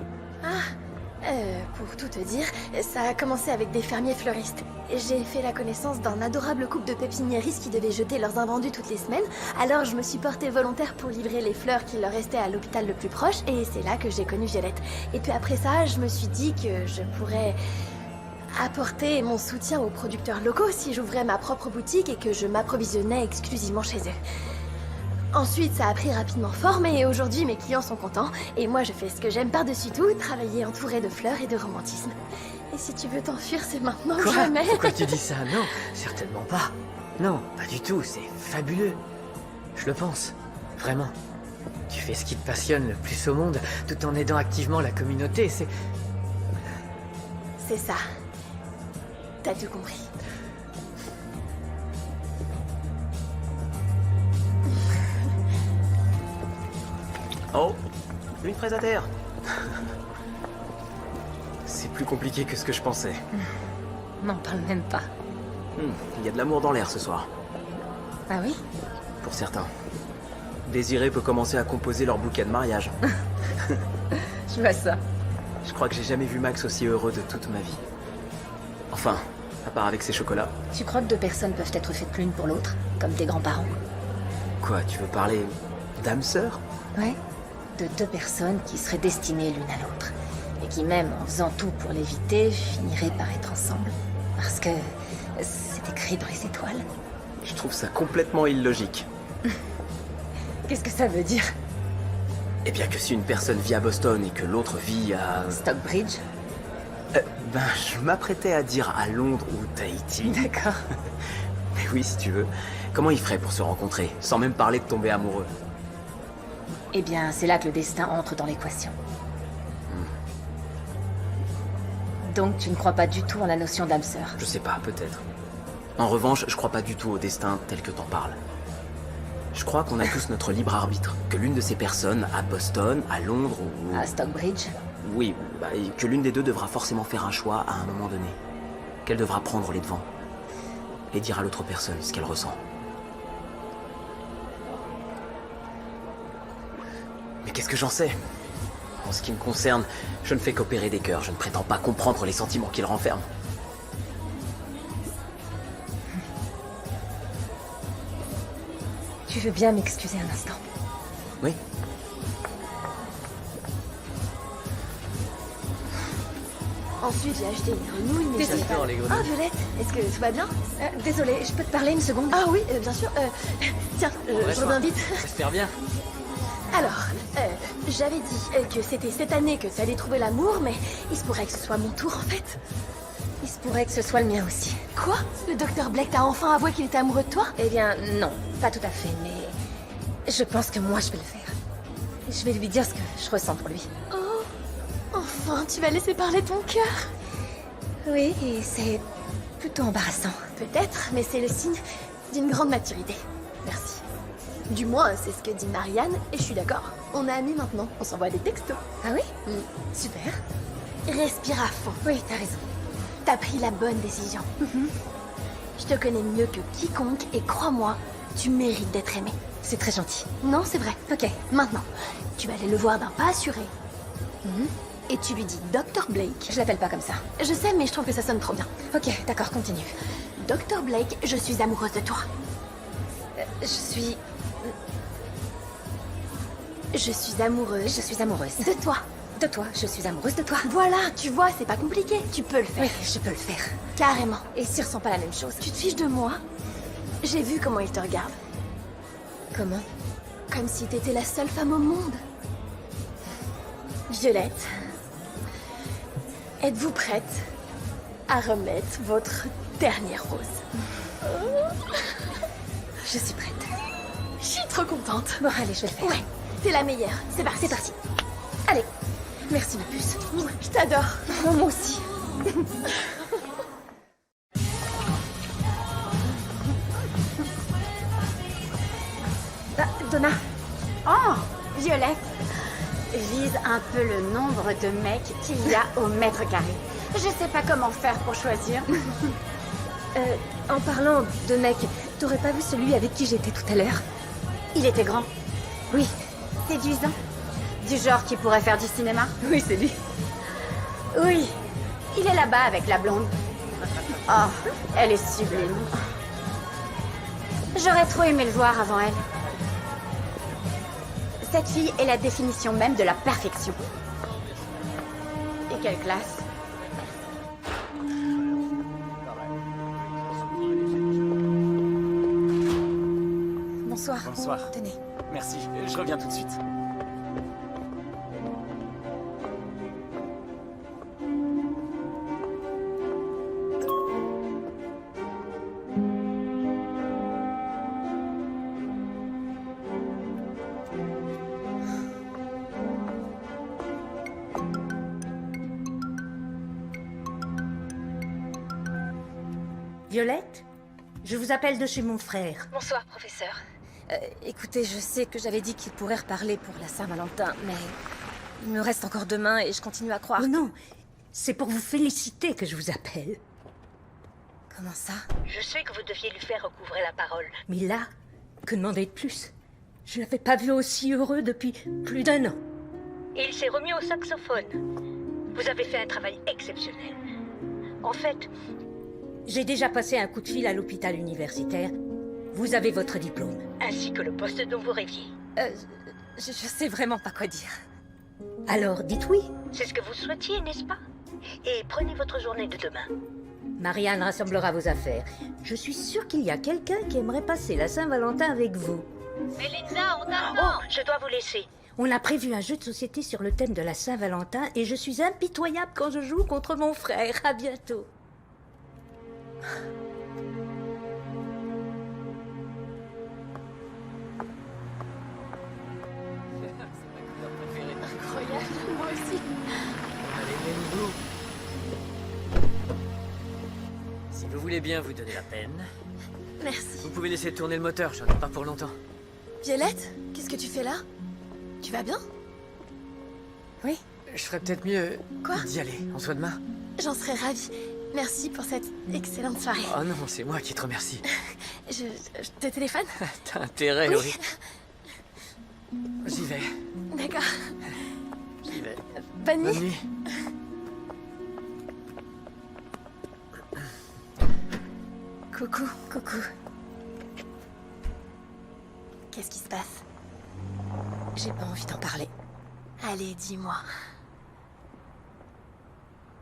Pour tout te dire, ça a commencé avec des fermiers fleuristes. J'ai fait la connaissance d'un adorable couple de pépiniéristes qui devaient jeter leurs invendus toutes les semaines. Alors je me suis portée volontaire pour livrer les fleurs qui leur restaient à l'hôpital le plus proche, et c'est là que j'ai connu Violette. Et puis après ça, je me suis dit que je pourrais apporter mon soutien aux producteurs locaux si j'ouvrais ma propre boutique et que je m'approvisionnais exclusivement chez eux. Ensuite, ça a pris rapidement forme et aujourd'hui, mes clients sont contents. Et moi, je fais ce que j'aime par-dessus tout, travailler entouré de fleurs et de romantisme. Et si tu veux t'enfuir, c'est maintenant ou Quoi? jamais. Pourquoi tu dis ça? Non, certainement pas. Non, pas du tout, c'est fabuleux. Je le pense, vraiment. Tu fais ce qui te passionne le plus au monde, tout en aidant activement la communauté, c'est... C'est ça. T'as tout compris. Oh, une fraise à terre. C'est plus compliqué que ce que je pensais. N'en parle même pas. Il y a de l'amour dans l'air ce soir. Ah oui? Pour certains. Désiré peut commencer à composer leur bouquet de mariage. Je vois ça. Je crois que j'ai jamais vu Max aussi heureux de toute ma vie. Enfin, à part avec ses chocolats. Tu crois que deux personnes peuvent être faites l'une pour l'autre, comme tes grands-parents? Quoi, tu veux parler d'âme sœur? Ouais. De deux personnes qui seraient destinées l'une à l'autre. Et qui, même en faisant tout pour l'éviter, finiraient par être ensemble. Parce que c'est écrit dans les étoiles. Je trouve ça complètement illogique. Qu'est-ce que ça veut dire? Eh bien que si une personne vit à Boston et que l'autre vit à... Stockbridge? Je m'apprêtais à dire à Londres ou Tahiti. D'accord. Mais oui, si tu veux. Comment ils feraient pour se rencontrer, sans même parler de tomber amoureux? Eh bien, c'est là que le destin entre dans l'équation. Donc, tu ne crois pas du tout en la notion d'âme sœur? Je sais pas, peut-être. En revanche, je crois pas du tout au destin tel que t'en parles. Je crois qu'on a tous notre libre arbitre. Que l'une de ces personnes, à Boston, à Londres ou... À Stockbridge? Oui, et que l'une des deux devra forcément faire un choix à un moment donné. Qu'elle devra prendre les devants. Et dire à l'autre personne ce qu'elle ressent. Mais qu'est-ce que j'en sais? En ce qui me concerne, je ne fais qu'opérer des cœurs. Je ne prétends pas comprendre les sentiments qu'ils renferment. Tu veux bien m'excuser un instant? Oui. Ensuite, j'ai acheté une grenouille, mais Désolée. J'adore les grenouilles. Ah, Violette, est-ce que tout va bien? Désolée, je peux te parler une seconde? Ah oui, bien sûr. Tiens, je reviens vite. J'espère bien. Alors, j'avais dit que c'était cette année que tu allais trouver l'amour, mais il se pourrait que ce soit mon tour en fait. Il se pourrait que ce soit le mien aussi. Quoi? Le docteur Blake t'a enfin avoué qu'il était amoureux de toi? Eh bien, non, pas tout à fait, mais je pense que moi je vais le faire. Je vais lui dire ce que je ressens pour lui. Oh, enfin, tu vas laisser parler ton cœur. Oui, et c'est plutôt embarrassant. Peut-être, mais c'est le signe d'une grande maturité. Merci. Du moins, c'est ce que dit Marianne, et je suis d'accord. On est amis maintenant, on s'envoie des textos. Ah oui? Super. Respire à fond. Oui, t'as raison. T'as pris la bonne décision. Je te connais mieux que quiconque, et crois-moi, tu mérites d'être aimé. C'est très gentil. Non, c'est vrai. Ok. Maintenant, tu vas aller le voir d'un pas assuré. Et tu lui dis Dr. Blake. Je l'appelle pas comme ça. Je sais, mais je trouve que ça sonne trop bien. Ok, d'accord, continue. Dr. Blake, je suis amoureuse de toi. Je suis amoureuse. Je suis amoureuse. De toi. De toi, je suis amoureuse de toi. Voilà, tu vois, c'est pas compliqué. Tu peux le faire. Oui, je peux le faire. Carrément. Et s'il ressent pas la même chose? Tu te fiches de moi? J'ai vu comment il te regarde. Comment? Comme si t'étais la seule femme au monde. Violette, êtes-vous prête à remettre votre dernière rose? Je suis prête. Je suis trop contente. Bon, allez, je vais le faire. Ouais, t'es la meilleure. C'est parti. C'est parti. Allez. Merci, ma puce. Je t'adore. Oh, moi aussi. Donna. Oh, Violette. Vise un peu le nombre de mecs qu'il y a au mètre carré. Je sais pas comment faire pour choisir. En parlant de mec, t'aurais pas vu celui avec qui j'étais tout à l'heure? Il était grand. Oui. Séduisant. Du genre qui pourrait faire du cinéma. Oui, c'est lui. Oui. Il est là-bas avec la blonde. Oh, elle est sublime. J'aurais trop aimé le voir avant elle. Cette fille est la définition même de la perfection. Et quelle classe. Bonsoir. Bonsoir. Tenez. Merci, je reviens tout de suite. Violette, je vous appelle de chez mon frère. Bonsoir, professeur. Écoutez, je sais que j'avais dit qu'il pourrait reparler pour la Saint-Valentin, mais il me reste encore demain et je continue à croire. Oh non, c'est pour vous féliciter que je vous appelle. Comment ça? Je sais que vous deviez lui faire recouvrer la parole. Mais là, que demander de plus? Je l'avais pas vu aussi heureux depuis plus d'1 an. Et il s'est remis au saxophone. Vous avez fait un travail exceptionnel. En fait, j'ai déjà passé un coup de fil à l'hôpital universitaire. Vous avez votre diplôme, ainsi que le poste dont vous rêviez. Je sais vraiment pas quoi dire. Alors, dites oui. C'est ce que vous souhaitiez, n'est-ce pas? Et prenez votre journée de demain. Marianne rassemblera vos affaires. Je suis sûre qu'il y a quelqu'un qui aimerait passer la Saint-Valentin avec vous. Melinda, on t'attend. Oh, je dois vous laisser. On a prévu un jeu de société sur le thème de la Saint-Valentin et je suis impitoyable quand je joue contre mon frère. À bientôt. Incroyable, moi aussi. Allez, même vous. Si vous voulez bien vous donner la peine, Merci. vous pouvez laisser tourner le moteur, j'en ai pas pour longtemps. Violette, qu'est-ce que tu fais là? Tu vas bien? Oui. Je ferais peut-être mieux Quoi? d'y aller. On se voit demain. J'en serais ravie. Merci pour cette excellente soirée. Oh non, c'est moi qui te remercie. Je te téléphone? T'as intérêt, Oui. Laurie. J'y vais. D'accord. J'y vais. Bonne nuit. Bonne nuit. Coucou. Coucou. Qu'est-ce qui se passe? J'ai pas envie d'en parler. Allez, dis-moi.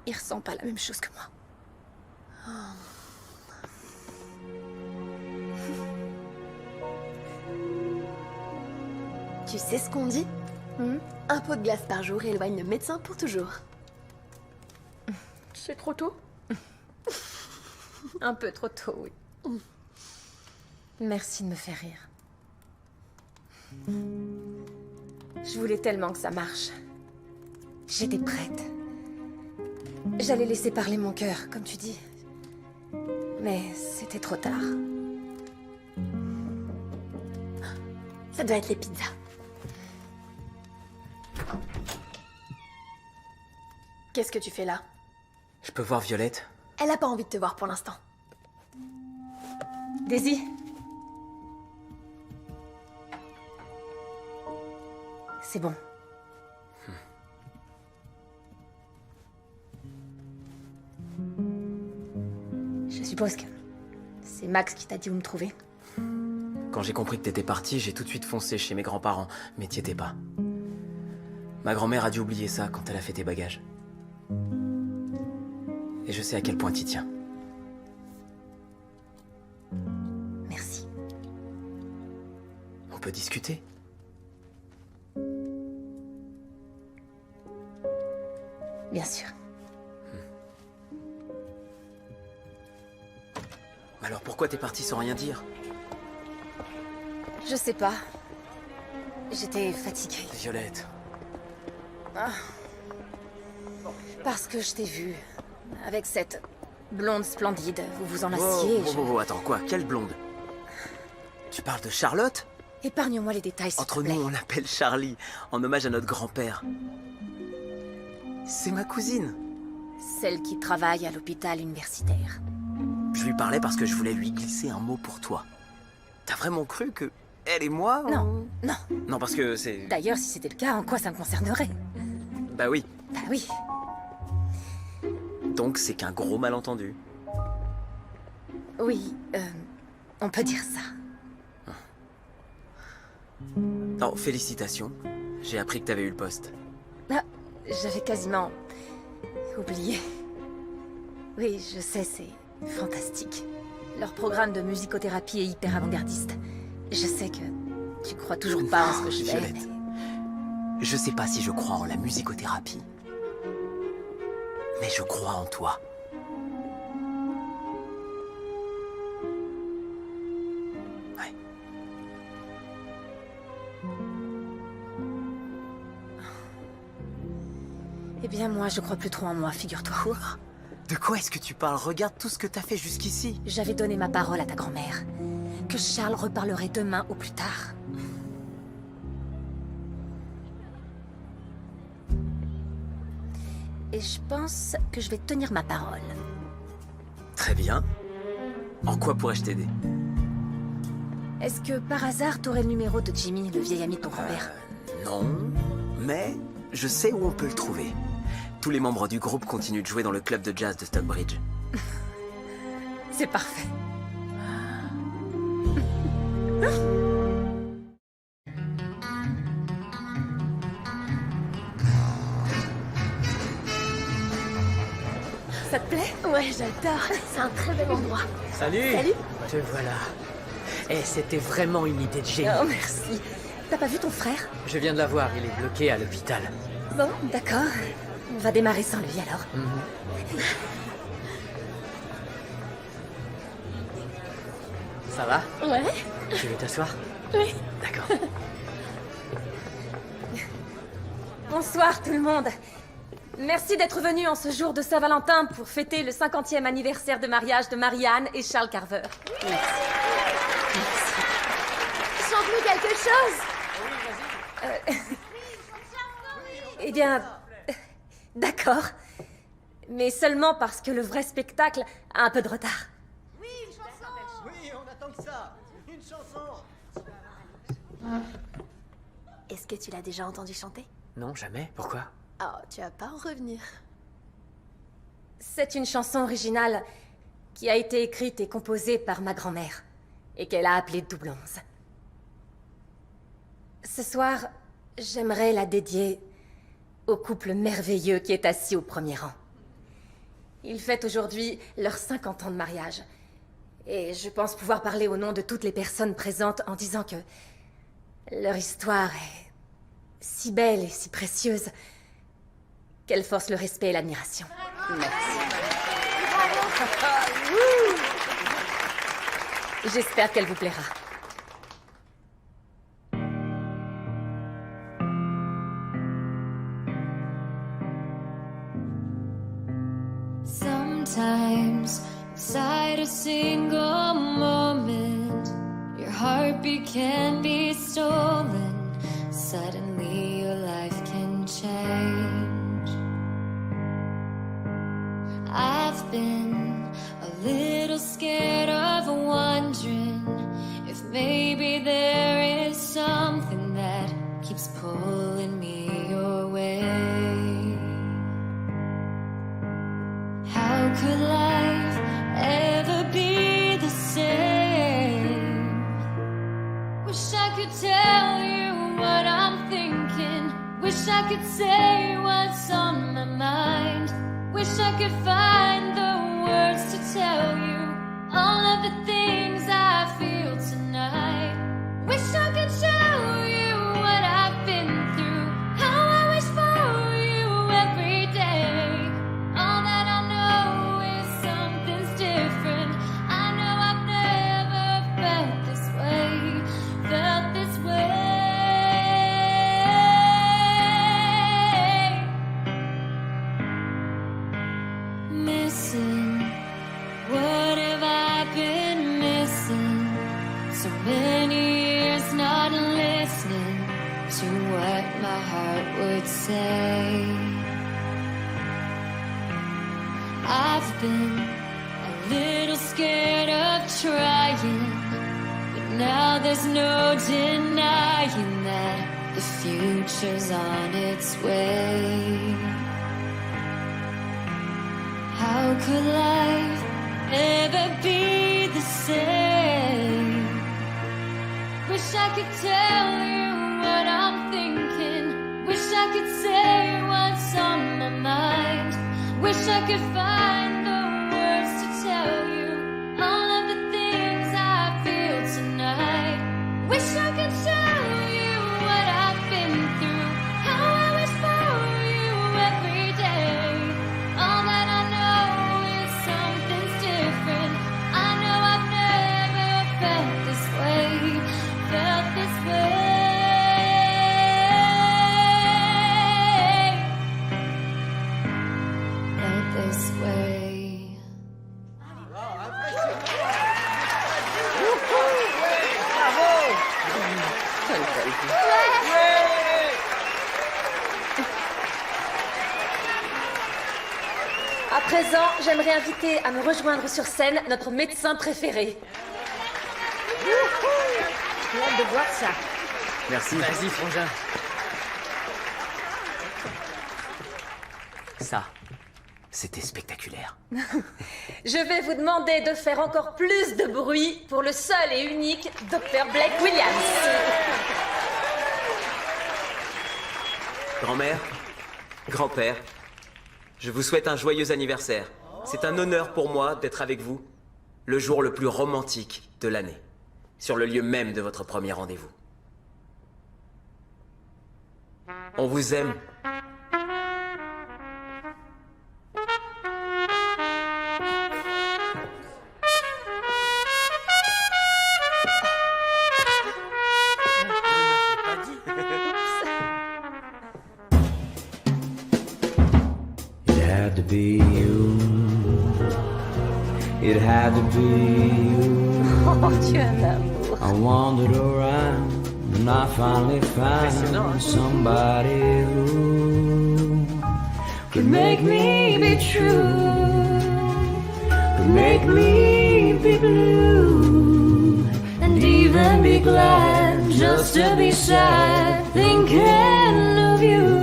Il ressent pas la même chose que moi. Tu sais ce qu'on dit? Un pot de glace par jour éloigne le médecin pour toujours. C'est trop tôt? Un peu trop tôt, oui. Merci de me faire rire. Je voulais tellement que ça marche. J'étais prête. J'allais laisser parler mon cœur, comme tu dis. Mais c'était trop tard. Ça doit être les pizzas. Qu'est-ce que tu fais là? Je peux voir Violette? Elle a pas envie de te voir pour l'instant. Daisy? C'est bon. Je suppose que c'est Max qui t'a dit où me trouver. Quand j'ai compris que t'étais parti, j'ai tout de suite foncé chez mes grands-parents, mais t'y étais pas. Ma grand-mère a dû oublier ça quand elle a fait tes bagages. Et je sais à quel point t'y tiens. Merci. On peut discuter? Bien sûr. Alors pourquoi t'es parti sans rien dire? Je sais pas. J'étais fatiguée. Violette. Ah. Parce que je t'ai vue. Avec cette blonde splendide. Vous vous enlaciez. Attends, quoi? Quelle blonde? Tu parles de Charlotte? Épargne-moi les détails, s'il te Entre plaît. nous, on l'appelle Charlie, en hommage à notre grand-père. C'est ma cousine. Celle qui travaille à l'hôpital universitaire. Je lui parlais parce que je voulais lui glisser un mot pour toi. T'as vraiment cru que elle et moi... Non, non. Non, parce que c'est... D'ailleurs, si c'était le cas, en quoi ça me concernerait? Bah oui. Bah oui. Donc c'est qu'un gros malentendu. Oui, on peut dire ça. Non, félicitations. J'ai appris que t'avais eu le poste. Ah, j'avais quasiment oublié. Oui, je sais, c'est fantastique. Leur programme de musicothérapie est hyper avant-gardiste. Je sais que tu crois toujours pas en ce que je fais. Violette, je sais pas si je crois en la musicothérapie. Mais je crois en toi. Ouais. Eh bien, moi, je crois plus trop en moi, figure-toi. Quoi? De quoi est-ce que tu parles? Regarde tout ce que t'as fait jusqu'ici. J'avais donné ma parole à ta grand-mère. Que Charles reparlerait demain au plus tard. Et je pense que je vais tenir ma parole. Très bien. En quoi pourrais-je t'aider? Est-ce que par hasard t'aurais le numéro de Jimmy, le vieil ami de ton grand-père? Non, mais je sais où on peut le trouver. Tous les membres du groupe continuent de jouer dans le club de jazz de Stockbridge. C'est parfait. Ça te plaît? Ouais, j'adore. C'est un très bel endroit. Salut. Salut. Te voilà. Eh, c'était vraiment une idée de génie. Oh, merci. T'as pas vu ton frère? Je viens de la voir, il est bloqué à l'hôpital. Bon, d'accord. On va démarrer sans lui alors. Ça va? Ouais. Tu veux t'asseoir? Oui. D'accord. Bonsoir tout le monde. Merci d'être venus en ce jour de Saint-Valentin pour fêter le 50e anniversaire de mariage de Marianne et Charles Carver. Chante-nous quelque chose. Eh bien, d'accord. Mais seulement parce que le vrai spectacle a un peu de retard. Oui, on attend que ça. Une chanson. Est-ce que tu l'as déjà entendu chanter? Non, jamais. Pourquoi? Oh, tu vas pas en revenir. C'est une chanson originale qui a été écrite et composée par ma grand-mère et qu'elle a appelée Double 11. Ce soir, j'aimerais la dédier au couple merveilleux qui est assis au premier rang. Ils fêtent aujourd'hui leurs 50 ans de mariage. Et je pense pouvoir parler au nom de toutes les personnes présentes en disant que leur histoire est si belle et si précieuse qu'elle force le respect et l'admiration. Merci. Bravo. J'espère qu'elle vous plaira. Sometimes, inside a single moment, your heartbeat can be stolen. Suddenly, your life can change. I've been a little scared of wondering if maybe there is something that keeps pulling me your way. How could life ever be the same? Wish I could tell you what I'm thinking. Wish I could say what's on my mind. Wish I could find the words to tell you all of the things I feel tonight. Wish I could show you what I've been through, how I wish for you every day. All that I know is something's different. I know I've never felt this way, felt this way. Missing, what have I been missing? So many years not listening to what my heart would say. I've been a little scared of trying, but now there's no denying that the future's on its way. How could life ever be the same? Wish I could tell you what I'm thinking. Wish I could say what's on my mind. Wish I could find the words to tell you all of the things I feel tonight. Wish I could show you what I've been through, how I wish for you every day. All that I know is something's different. I know I've never felt this way, felt this way. Felt this way. À présent, j'aimerais inviter à me rejoindre sur scène notre médecin préféré. J'ai hâte de voir ça. Merci. Vas-y, frangin. Ça, c'était spectaculaire. Je vais vous demander de faire encore plus de bruit pour le seul et unique Dr. Blake Williams. Grand-mère, grand-père, je vous souhaite un joyeux anniversaire. C'est un honneur pour moi d'être avec vous, le jour le plus romantique de l'année, sur le lieu même de votre premier rendez-vous. On vous aime. It had to be you. It had to be you. Oh, Dieu, un amour. I wandered around and I finally found somebody who could make me be true, could make me be blue, and even be glad just to be sad thinking of you.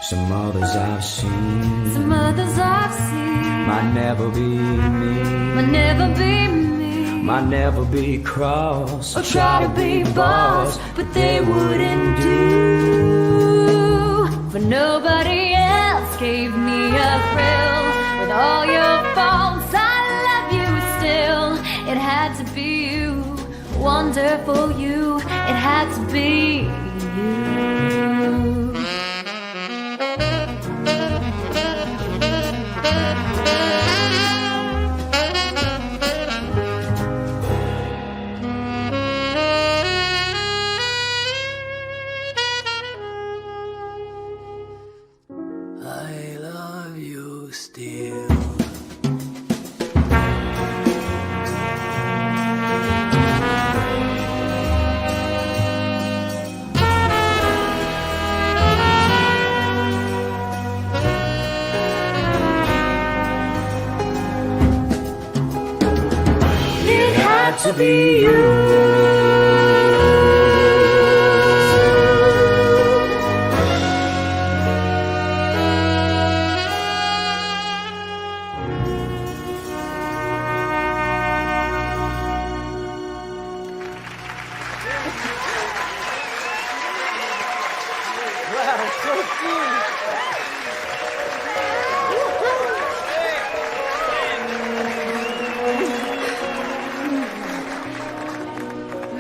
Some others I've seen, Some others I've seen might never be me, might never be me, might never be cross or try to be boss, but they wouldn't do. For nobody else gave me a thrill. With all your faults, I love you still. It had to be you, wonderful you. It had to be you. to be you.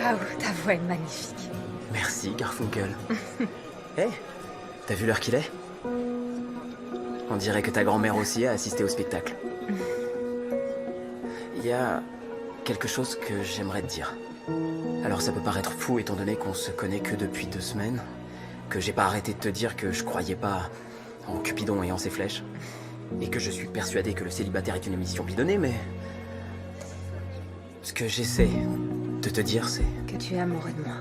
Waouh, ta voix est magnifique. Merci, Garfunkel. Hé, t'as vu l'heure qu'il est? On dirait que ta grand-mère aussi a assisté au spectacle. Il y a quelque chose que j'aimerais te dire. Alors ça peut paraître fou étant donné qu'on se connaît que depuis 2 semaines, que j'ai pas arrêté de te dire que je croyais pas en Cupidon et en ses flèches, et que je suis persuadé que le célibataire est une mission bidonnée, mais... Ce que j'essaie de te dire, c'est... Que tu es amoureux de moi.